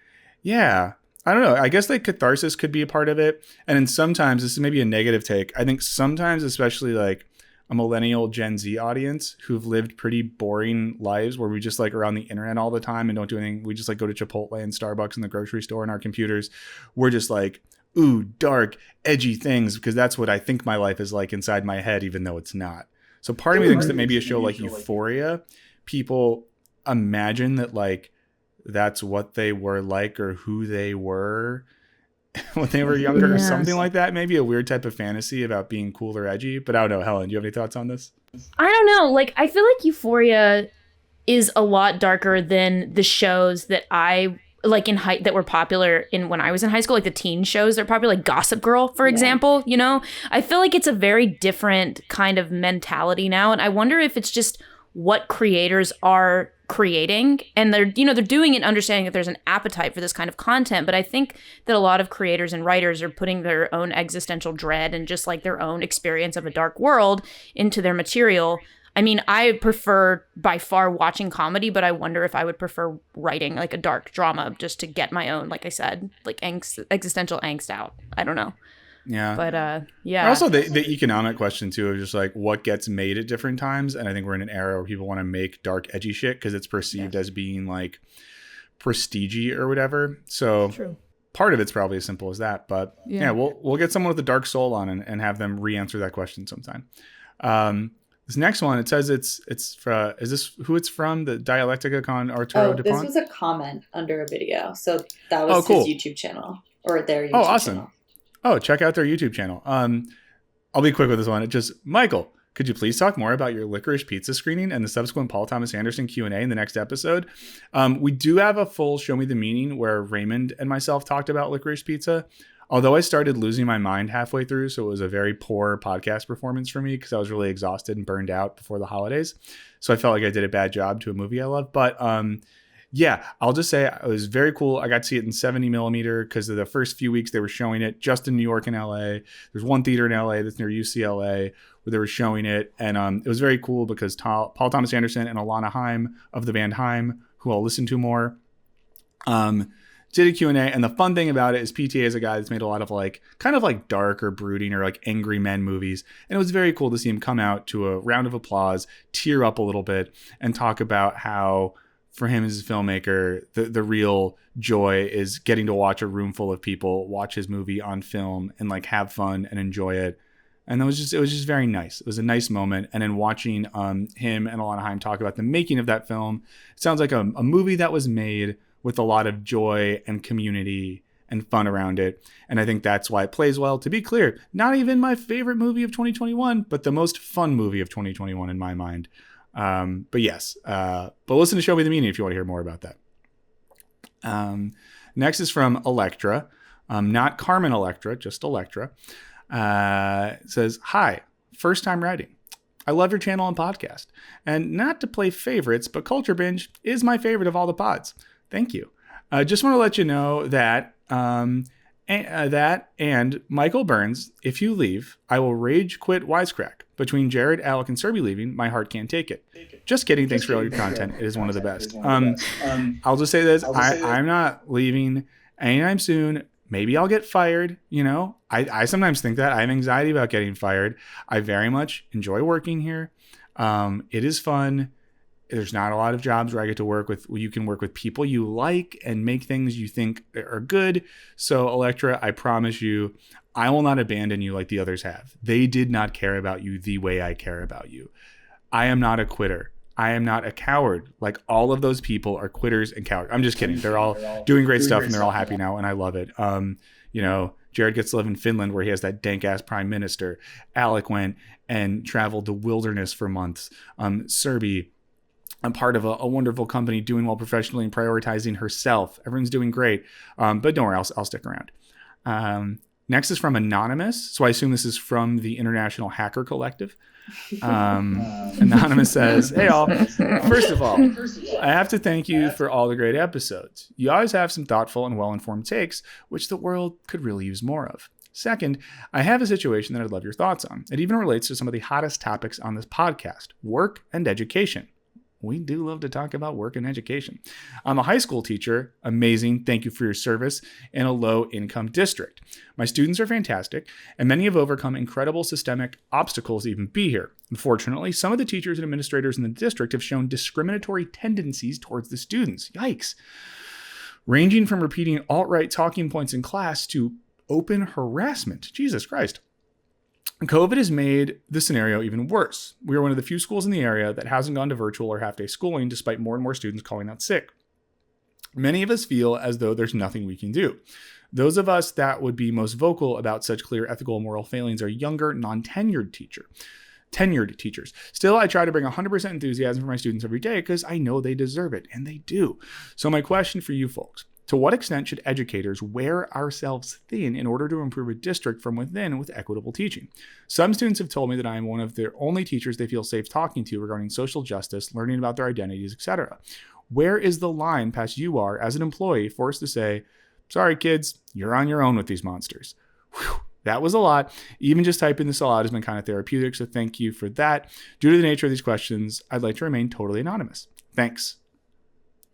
Yeah. I don't know. I guess like catharsis could be a part of it. And then sometimes, this is maybe a negative take, I think sometimes, especially like a millennial Gen Z audience who've lived pretty boring lives where we just like are on the internet all the time and don't do anything. We just like go to Chipotle and Starbucks and the grocery store and our computers. We're just like, ooh, dark, edgy things because that's what I think my life is like inside my head, even though it's not. So part of me thinks that maybe a show like Euphoria, people imagine that like that's what they were like or who they were when they were younger or something like that. Maybe a weird type of fantasy about being cool or edgy. But I don't know. Helen, do you have any thoughts on this? I don't know. Like, I feel like Euphoria is a lot darker than the shows that I like that were popular when I was in high school, like the teen shows that are popular, like Gossip Girl, for example. You know, I feel like it's a very different kind of mentality now, and I wonder if it's just what creators are creating, and they're doing it understanding that there's an appetite for this kind of content. But I think that a lot of creators and writers are putting their own existential dread and just like their own experience of a dark world into their material. I mean, I prefer by far watching comedy, but I wonder if I would prefer writing like a dark drama just to get my own, like I said, like existential angst out. I don't know. Yeah. But yeah. Also the economic question too of just like what gets made at different times. And I think we're in an era where people want to make dark, edgy shit because it's perceived as being like prestige or whatever. So True. Part of it's probably as simple as that. But yeah, we'll get someone with a dark soul on and have them re-answer that question sometime. This next one, it says is this who it's from? The Dialectica con Arturo Dupont? This was a comment under a video. So that was cool. his YouTube channel or their YouTube awesome. channel. Oh, check out their YouTube channel. I'll be quick with this one. It just, Michael, could you please talk more about your Licorice Pizza screening and the subsequent Paul Thomas Anderson Q&A in the next episode? We do have a full Show Me the Meaning where Raymond and myself talked about Licorice Pizza. Although I started losing my mind halfway through, so it was a very poor podcast performance for me because I was really exhausted and burned out before the holidays. So I felt like I did a bad job to a movie I love. But yeah, I'll just say it was very cool. I got to see it in 70 millimeter because of the first few weeks they were showing it just in New York and LA. There's one theater in LA that's near UCLA where they were showing it. And it was very cool because Paul Thomas Anderson and Alana Haim of the band Haim, who I'll listen to more, did a Q&A. And the fun thing about it is PTA is a guy that's made a lot of like kind of like dark or brooding or like angry men movies. And it was very cool to see him come out to a round of applause, tear up a little bit, and talk about how for him as a filmmaker, the real joy is getting to watch a room full of people watch his movie on film and like have fun and enjoy it. And it was just very nice. It was a nice moment. And then watching him and Alana Haim talk about the making of that film, it sounds like a movie that was made with a lot of joy and community and fun around it. And I think that's why it plays well. To be clear, not even my favorite movie of 2021, but the most fun movie of 2021 in my mind. But yes, but listen to Show Me the Meaning if you want to hear more about that. Next is from Electra, not Carmen Electra, just Electra. It says, hi, first time writing. I love your channel and podcast. And not to play favorites, but Culture Binge is my favorite of all the pods. Thank you. Just want to let you know that and Michael Burns, if you leave, I will rage quit Wisecrack. Between Jared, Alec, and Serby leaving, my heart can't take it. Just kidding. Thanks for all your content. It is one of the best. I'll just say this. I'm not leaving anytime soon. Maybe I'll get fired. You know, I sometimes think that. I have anxiety about getting fired. I very much enjoy working here. It is fun. There's not a lot of jobs where I get to work with, where you can work with people you like and make things you think are good. So Electra, I promise you, I will not abandon you like the others have. They did not care about you the way I care about you. I am not a quitter. I am not a coward. Like all of those people are quitters and cowards. I'm just kidding. They're all doing great stuff and they're all happy now. And I love it. Jared gets to live in Finland where he has that dank ass prime minister. Alec went and traveled the wilderness for months. Serby, I'm part of a wonderful company doing well professionally and prioritizing herself. Everyone's doing great. But don't worry, I'll stick around. Next is from Anonymous. So I assume this is from the International Hacker Collective. Anonymous says, hey all, first of all, I have to thank you for all the great episodes. You always have some thoughtful and well-informed takes, which the world could really use more of. Second, I have a situation that I'd love your thoughts on. It even relates to some of the hottest topics on this podcast, work and education. We do love to talk about work and education. I'm a high school teacher. Amazing. Thank you for your service in a low-income district. My students are fantastic, and many have overcome incredible systemic obstacles to even be here. Unfortunately, some of the teachers and administrators in the district have shown discriminatory tendencies towards the students. Yikes. Ranging from repeating alt-right talking points in class to open harassment. Jesus Christ. COVID has made the scenario even worse. We are one of the few schools in the area that hasn't gone to virtual or half-day schooling despite more and more students calling out sick. Many of us feel as though there's nothing we can do. Those of us that would be most vocal about such clear ethical and moral failings are younger, non-tenured teachers. Still, I try to bring 100% enthusiasm for my students every day because I know they deserve it, and they do. So my question for you folks, to what extent should educators wear ourselves thin in order to improve a district from within with equitable teaching? Some students have told me that I am one of the only teachers they feel safe talking to regarding social justice, learning about their identities, etc. Where is the line past you are, as an employee, forced to say, sorry kids, you're on your own with these monsters? Whew. That was a lot. Even just typing this all out has been kind of therapeutic, so thank you for that. Due to the nature of these questions, I'd like to remain totally anonymous. Thanks.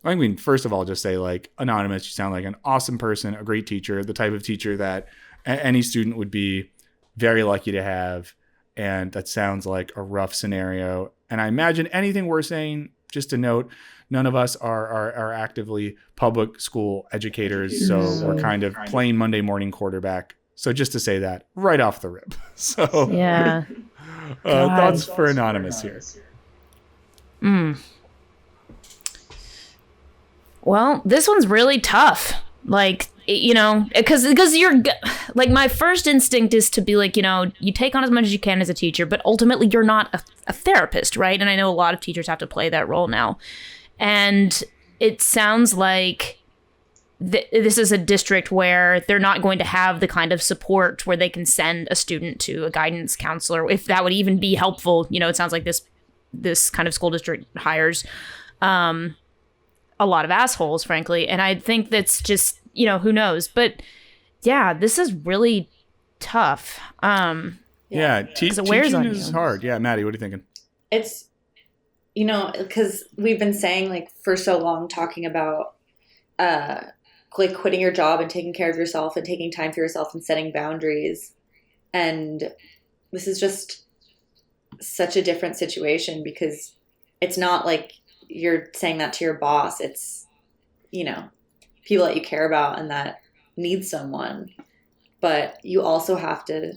I mean, first of all, just say like, Anonymous, you sound like an awesome person, a great teacher, the type of teacher that any student would be very lucky to have. And that sounds like a rough scenario. And I imagine anything we're saying, just to note, none of us are actively public school educators. So we're kind of playing Monday morning quarterback. So just to say that right off the rip. So yeah. Thoughts for Anonymous here. Well, this one's really tough. Like, because you're like, my first instinct is to be like, you take on as much as you can as a teacher, but ultimately you're not a therapist, right? And I know a lot of teachers have to play that role now. And it sounds like this is a district where they're not going to have the kind of support where they can send a student to a guidance counselor, if that would even be helpful. It sounds like this kind of school district hires a lot of assholes, frankly. And I think that's just, who knows? But yeah, this is really tough. Teaching is hard. Yeah, Maddy, what are you thinking? It's, because we've been saying like for so long talking about like quitting your job and taking care of yourself and taking time for yourself and setting boundaries. And this is just such a different situation because it's not like you're saying that to your boss. It's, people that you care about and that need someone, but you also have to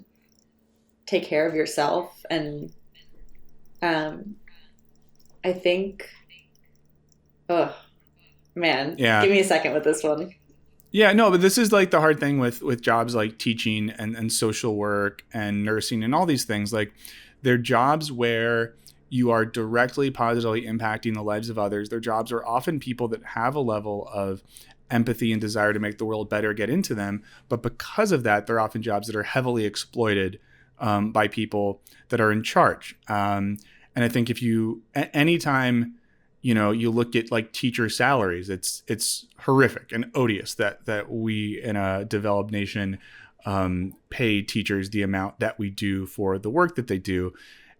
take care of yourself. And, I think, give me a second with this one. Yeah, no, but this is like the hard thing with jobs like teaching and social work and nursing and all these things. Like, they're jobs where you are directly positively impacting the lives of others. Their jobs are often people that have a level of empathy and desire to make the world better get into them. But because of that, they're often jobs that are heavily exploited by people that are in charge. And I think if anytime, you look at like teacher salaries, it's horrific and odious that we in a developed nation pay teachers the amount that we do for the work that they do.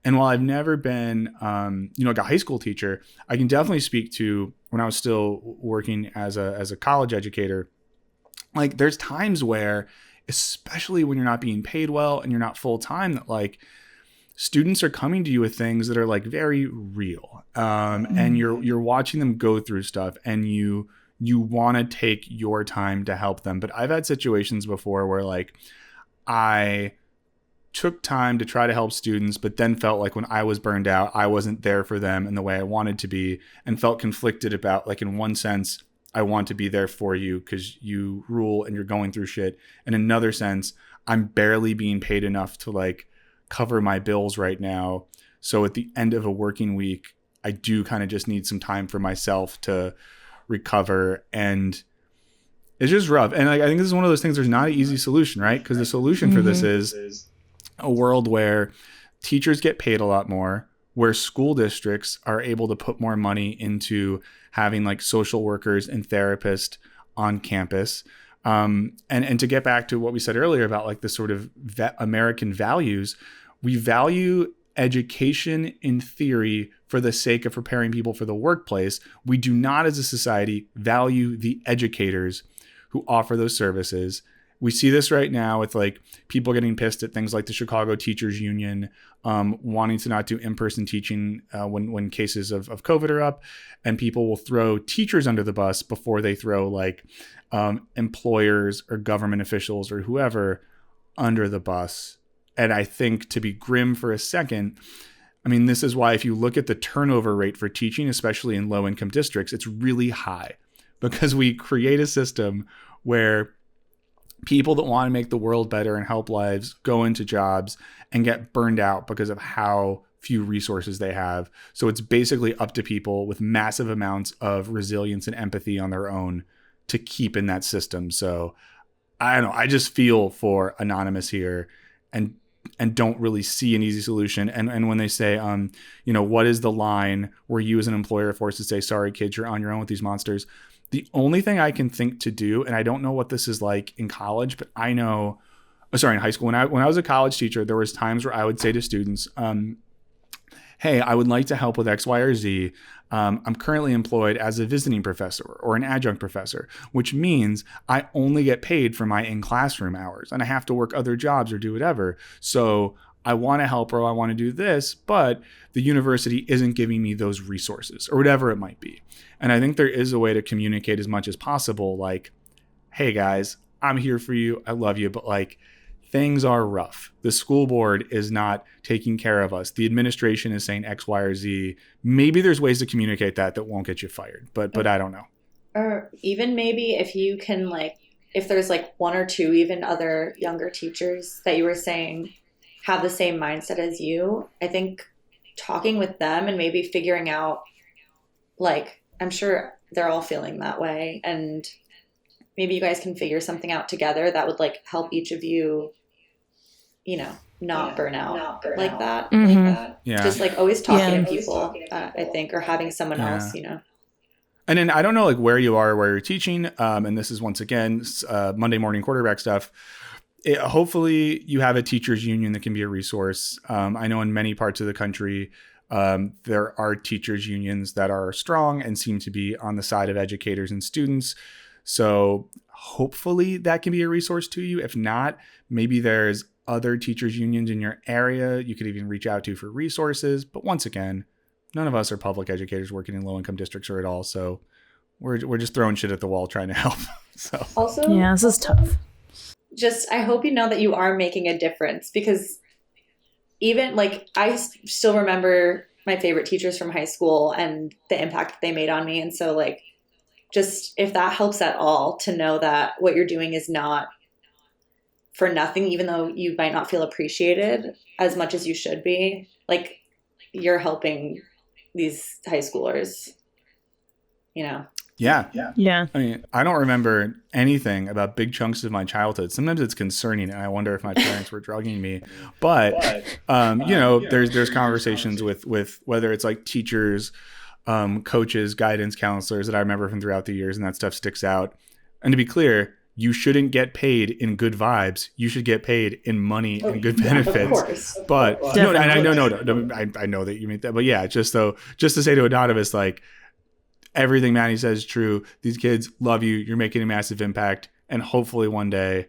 And while I've never been, like a high school teacher, I can definitely speak to when I was still working as a college educator. Like, there's times where, especially when you're not being paid well and you're not full time, that like students are coming to you with things that are like very real. And you're watching them go through stuff, and you want to take your time to help them. But I've had situations before where like I took time to try to help students, but then felt like when I was burned out, I wasn't there for them in the way I wanted to be, and felt conflicted about, like, in one sense, I want to be there for you because you rule and you're going through shit. In another sense, I'm barely being paid enough to like cover my bills right now. So at the end of a working week, I do kind of just need some time for myself to recover. And it's just rough. And like, I think this is one of those things, there's not an easy solution, right? Because the solution for this is a world where teachers get paid a lot more, where school districts are able to put more money into having like social workers and therapists on campus. And to get back to what we said earlier about like the sort of American values, we value education in theory for the sake of preparing people for the workplace. We do not, as a society, value the educators who offer those services. We see this right now with like people getting pissed at things like the Chicago Teachers Union wanting to not do in-person teaching when cases of COVID are up, and people will throw teachers under the bus before they throw like employers or government officials or whoever under the bus. And I think, to be grim for a second, I mean, this is why if you look at the turnover rate for teaching, especially in low-income districts, it's really high, because we create a system where people that want to make the world better and help lives go into jobs and get burned out because of how few resources they have. So it's basically up to people with massive amounts of resilience and empathy on their own to keep in that system. So I don't know. I just feel for Anonymous here, and don't really see an easy solution. And when they say, what is the line where you as an employer are forced to say, sorry, kids, you're on your own with these monsters? The only thing I can think to do, and I don't know what this is like in college, but I know, in high school, when I was a college teacher, there was times where I would say to students, hey, I would like to help with X, Y, or Z. I'm currently employed as a visiting professor or an adjunct professor, which means I only get paid for my in-classroom hours, and I have to work other jobs or do whatever. So I want to help, or I want to do this, but the university isn't giving me those resources or whatever it might be. And I think there is a way to communicate as much as possible, like, hey guys, I'm here for you. I love you. But like, things are rough. The school board is not taking care of us. The administration is saying X, Y, or Z. Maybe there's ways to communicate that won't get you fired, but I don't know. Or even maybe if you can, like, if there's like one or two even other younger teachers that you were saying have the same mindset as you, I think talking with them and maybe figuring out, like, I'm sure they're all feeling that way, and maybe you guys can figure something out together that would like help each of you, not burn out like that. Mm-hmm. Like that. Yeah. Just like always talking to people, I think, or having someone else, And then I don't know like where you are, where you're teaching. And this is once again, Monday morning quarterback stuff. Hopefully you have a teachers union that can be a resource. I know in many parts of the country, there are teachers unions that are strong and seem to be on the side of educators and students. So hopefully that can be a resource to you. If not, maybe there's other teachers unions in your area you could even reach out to for resources. But once again, none of us are public educators working in low-income districts or at all. So we're just throwing shit at the wall trying to help. So also, this is tough. Just, I hope you know that you are making a difference, because even like I still remember my favorite teachers from high school and the impact that they made on me. And so like, just if that helps at all to know that what you're doing is not for nothing, even though you might not feel appreciated as much as you should be, like you're helping these high schoolers, Yeah. I mean, I don't remember anything about big chunks of my childhood. Sometimes it's concerning, and I wonder if my parents were drugging me. But there's conversations with whether it's like teachers, coaches, guidance counselors that I remember from throughout the years, and that stuff sticks out. And to be clear, you shouldn't get paid in good vibes. You should get paid in money and good benefits. Of course. But no, I know that you mean that. But yeah, just to say to Anonymous, like, everything Maddy says is true. These kids love you. You're making a massive impact. And hopefully one day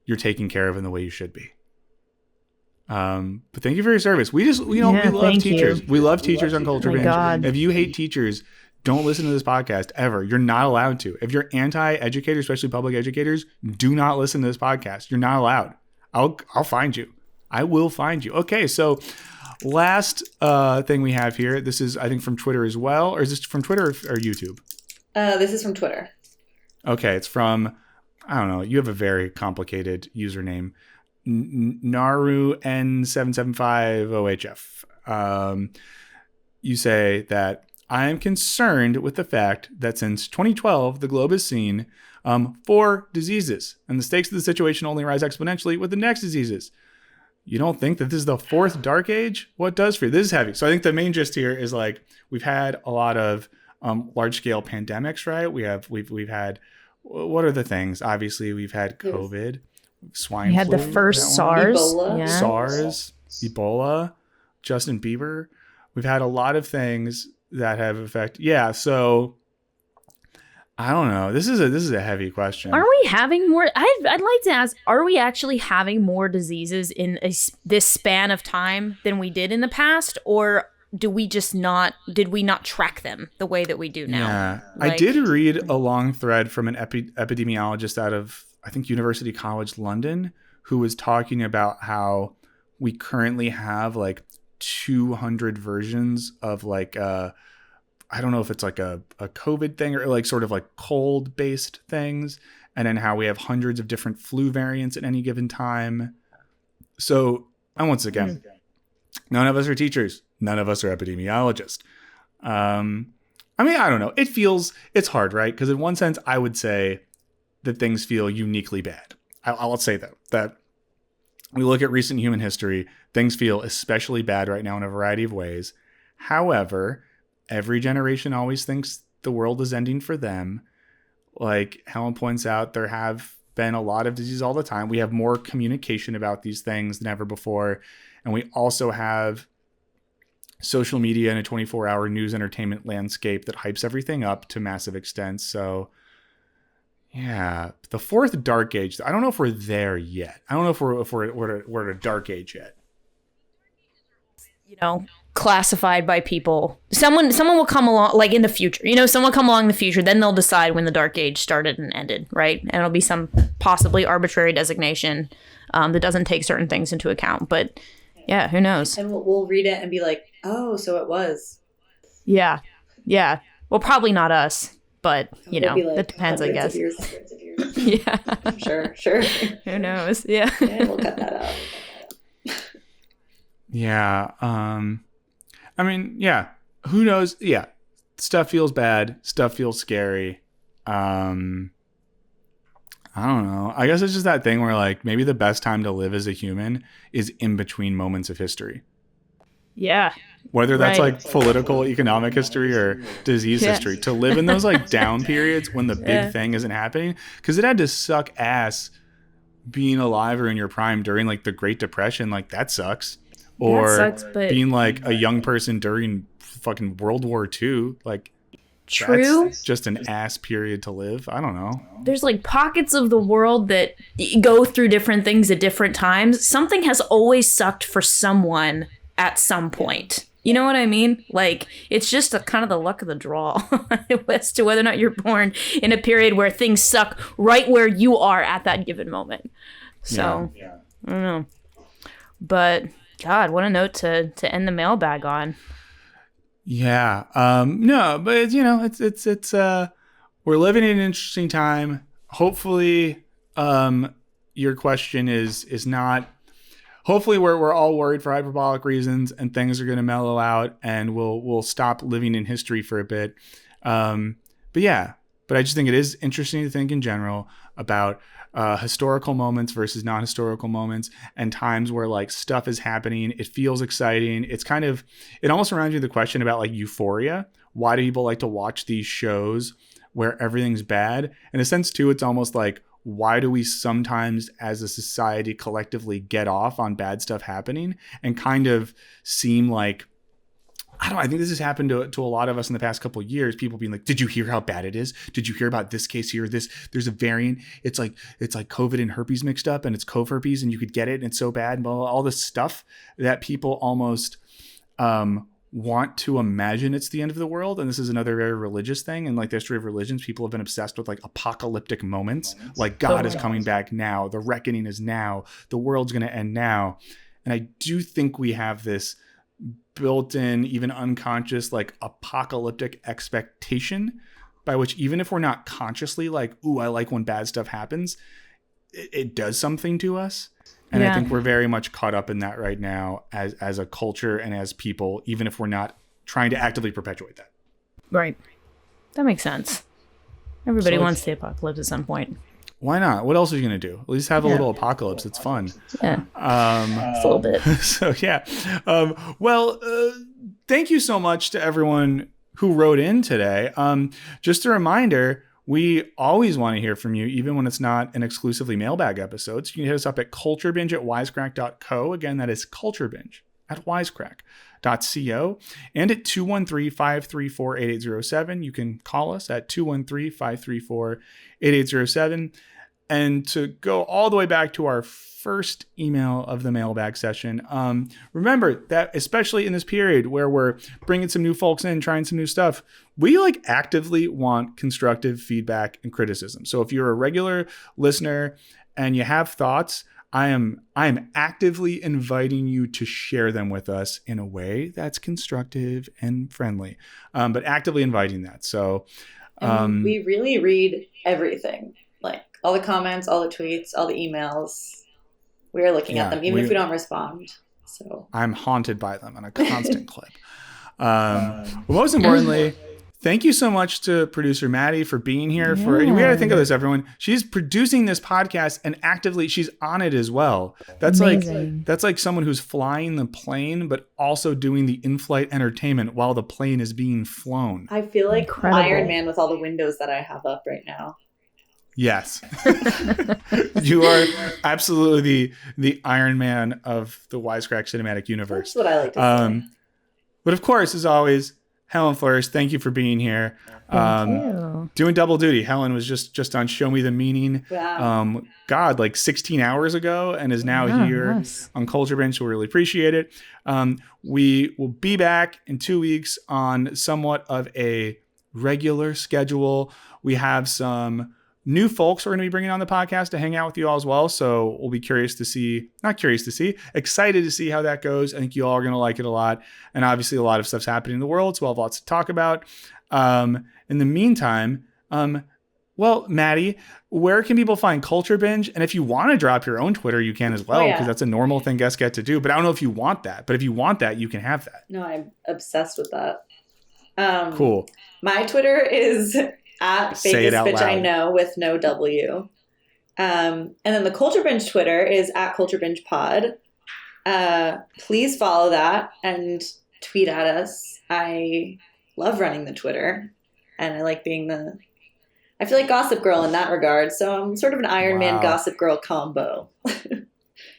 you're taken care of in the way you should be. But thank you for your service. We love teachers. We love teachers on Culture Binge. God. If you hate teachers, don't listen to this podcast ever. You're not allowed to. If you're anti-educators, especially public educators, do not listen to this podcast. You're not allowed. I'll find you. I will find you. Okay, so last thing we have here. This is, I think, from Twitter as well. Or is this from Twitter or YouTube? This is from Twitter. Okay, it's from, I don't know. You have a very complicated username. Naru N775OHF. You say that I am concerned with the fact that since 2012, the globe has seen 4 diseases, and the stakes of the situation only rise exponentially with the next diseases. You don't think that this is the 4th dark age? What does for you? This is heavy. So I think the main gist here is like we've had a lot of large scale pandemics, right? We've had, what are the things? Obviously, we've had COVID, swine flu. We had the first SARS. Ebola. Yeah. SARS, Ebola, Justin Bieber. We've had a lot of things that have affected. Yeah, so I don't know. This is a heavy question. Are we having more? I'd like to ask, are we actually having more diseases in this span of time than we did in the past? Or did we not track them the way that we do now? Yeah, I did read a long thread from an epidemiologist out of, I think, University College London, who was talking about how we currently have like 200 versions of like I don't know if it's like a COVID thing or like sort of like cold based things, and then how we have hundreds of different flu variants at any given time. So, and once again, none of us are teachers, none of us are epidemiologists. I mean, I don't know. It's hard, right? Because in one sense, I would say that things feel uniquely bad. I'll say that we look at recent human history, things feel especially bad right now in a variety of ways. However, every generation always thinks the world is ending for them. Like Helen points out, there have been a lot of disease all the time. We have more communication about these things than ever before. And we also have social media and a 24-hour news entertainment landscape that hypes everything up to massive extents. So yeah, the 4th dark age, I don't know if we're there yet. I don't know if we're at a dark age yet. You know, classified by people. Someone will come along, like in the future. You know, someone will come along in the future, then they'll decide when the dark age started and ended, right? And it'll be some possibly arbitrary designation that doesn't take certain things into account. But yeah, who knows? And we'll read it and be like, oh, so it was. Yeah. Yeah. Well, probably not us, but you know, like that depends, I guess. Hundreds of years. Yeah. Sure. Who knows? Yeah. Yeah, we'll cut that out. Yeah. I mean, yeah. Who knows? Yeah. Stuff feels bad. Stuff feels scary. I don't know. I guess it's just that thing where like maybe the best time to live as a human is in between moments of history. Yeah. Whether that's Right. like political, economic history or disease history, to live in those like down periods when the big thing isn't happening. Because it had to suck ass being alive or in your prime during like the Great Depression. Like that sucks. Or That sucks, but being like a young person during fucking World War II. Like true. that's just an ass period to live. I don't know. There's like pockets of the world that go through different things at different times. Something has always sucked for someone at some point. You know what I mean? Like, it's just a kind of the luck of the draw as to whether or not you're born in a period where things suck right where you are at that given moment. So, I don't know. But, God, what a note to end the mailbag on. Yeah. No, but it's, you know, it's we're living in an interesting time. Hopefully, your question is not, hopefully we're all worried for hyperbolic reasons and things are going to mellow out and we'll stop living in history for a bit. But I just think it is interesting to think in general about historical moments versus non-historical moments and times where like stuff is happening. It feels exciting. It's kind of, it almost reminds me of the question about like euphoria. Why do people like to watch these shows where everything's bad? In a sense too, it's almost like, why do we sometimes as a society collectively get off on bad stuff happening and kind of seem like I think this has happened to a lot of us in the past couple of years. People being like, did you hear how bad it is? Did you hear about this case here? There's a variant. It's like COVID and herpes mixed up, and it's cove herpes, and you could get it, and it's so bad. And blah, blah, all this stuff that people almost want to imagine it's the end of the world. And this is another very religious thing. And like the history of religions, people have been obsessed with like apocalyptic moments. Like God is coming back now. The reckoning is now. The world's going to end now. And I do think we have this built-in, even unconscious, like apocalyptic expectation by which, even if we're not consciously like, ooh, I like when bad stuff happens, it does something to us. And I think we're very much caught up in that right now as a culture and as people, even if we're not trying to actively perpetuate that. Right. That makes sense. Everybody wants the apocalypse at some point. Why not? What else are you going to do? At least have a little apocalypse. It's fun. Yeah. Just a little bit. So, yeah. Thank you so much to everyone who wrote in today. Just a reminder, we always want to hear from you, even when it's not an exclusively mailbag episode. So you can hit us up at culturebinge@wisecrack.co. Again, that is culturebinge@wisecrack.co. And at 213-534-8807. You can call us at 213-534-8807. And to go all the way back to our first email of the mailbag session, remember that especially in this period where we're bringing some new folks in, trying some new stuff, we like actively want constructive feedback and criticism. So if you're a regular listener and you have thoughts, I am actively inviting you to share them with us in a way that's constructive and friendly, but actively inviting that. So we really read everything, like all the comments, all the tweets, all the emails. We are looking at them, even if we don't respond. So I'm haunted by them on a constant clip. But most importantly, thank you so much to producer Maddy for being here. And we got to think of this, everyone. She's producing this podcast and actively she's on it as well. That's amazing. That's like someone who's flying the plane, but also doing the in-flight entertainment while the plane is being flown. I feel like Iron Man with all the windows that I have up right now. Yes. You are absolutely the Iron Man of the Wisecrack cinematic universe. That's what I like to say. But of course, as always, Helen Flourish, thank you for being here. Thank you. Doing double duty. Helen was just on Show Me the Meaning. Wow. Like 16 hours ago and is now here on Culture Binge. So we really appreciate it. We will be back in 2 weeks on somewhat of a regular schedule. We have some new folks we're going to be bringing on the podcast to hang out with you all as well. So we'll be excited to see how that goes. I think you all are going to like it a lot. And obviously a lot of stuff's happening in the world. So we'll have lots to talk about. In the meantime, Maddy, where can people find Culture Binge? And if you want to drop your own Twitter, you can as well, because that's a normal thing guests get to do. But I don't know if you want that. But if you want that, you can have that. No, I'm obsessed with that. Cool. My Twitter is at Fakest Bitch I Know with no W. And then the Culture Binge Twitter is at Culture Binge Pod. Please follow that and tweet at us. I love running the Twitter, and I like being I feel like Gossip Girl in that regard. So I'm sort of an Iron Man Gossip Girl combo.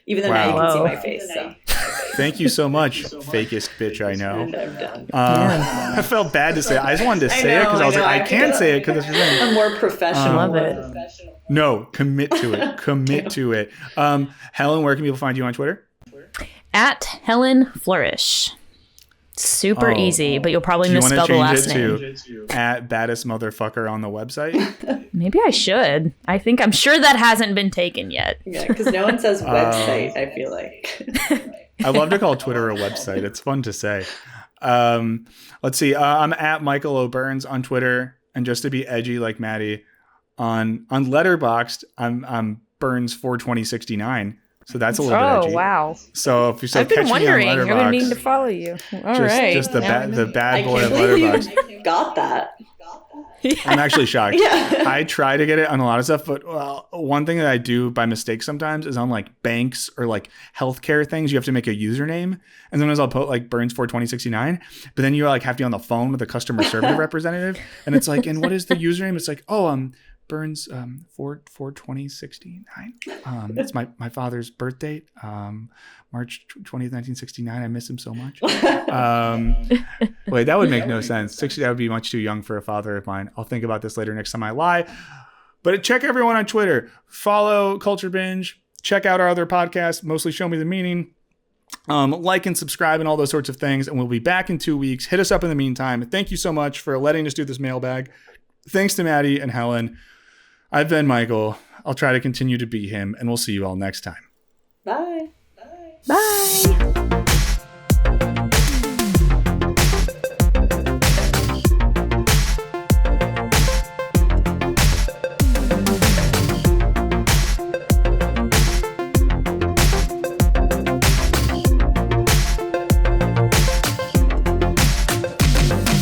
Even though now you can see my face. So. Thank you so much, Fakest Bitch I Know. And I'm done. I felt bad to say it. I just wanted to say it because I was like, I can't say it because it's your name. I'm more professional. Love it. No, commit to it. Commit to it. Helen, where can people find you on Twitter? At Helen Flourish. Super easy, but you'll probably misspell the last name. At baddest motherfucker on the website. Maybe I should. I'm sure that hasn't been taken yet. Yeah, because no one says website, I feel like. I love to call Twitter a website. It's fun to say. Let's see. I'm at Michael O'Burns on Twitter. And just to be edgy like Maddy, on Letterboxd, I'm Burns 42069. So that's a little bit edgy. Oh, wow. So if I've been wondering. I've been needing to follow you. All right. Just the bad boy of Letterboxd. You got that. Yeah. I'm actually shocked. Yeah. I try to get it on a lot of stuff, but one thing that I do by mistake sometimes is on like banks or like healthcare things, you have to make a username. And sometimes I'll put like Burns for 2069, but then you like have to be on the phone with a customer service representative. And it's like, and what is the username? It's like, burns 4/20/69. It's my father's birth date, March 20th, 1969. I miss him so much. Wait, that would make no sense. 60, that would be much too young for a father of mine. I'll think about this later next time I lie. But check everyone on Twitter. Follow Culture Binge. Check out our other podcasts, mostly Show Me the Meaning. Like and subscribe and all those sorts of things. And we'll be back in 2 weeks. Hit us up in the meantime. Thank you so much for letting us do this mailbag. Thanks to Maddy and Helen. I've been Michael. I'll try to continue to be him, and we'll see you all next time. Bye. Bye.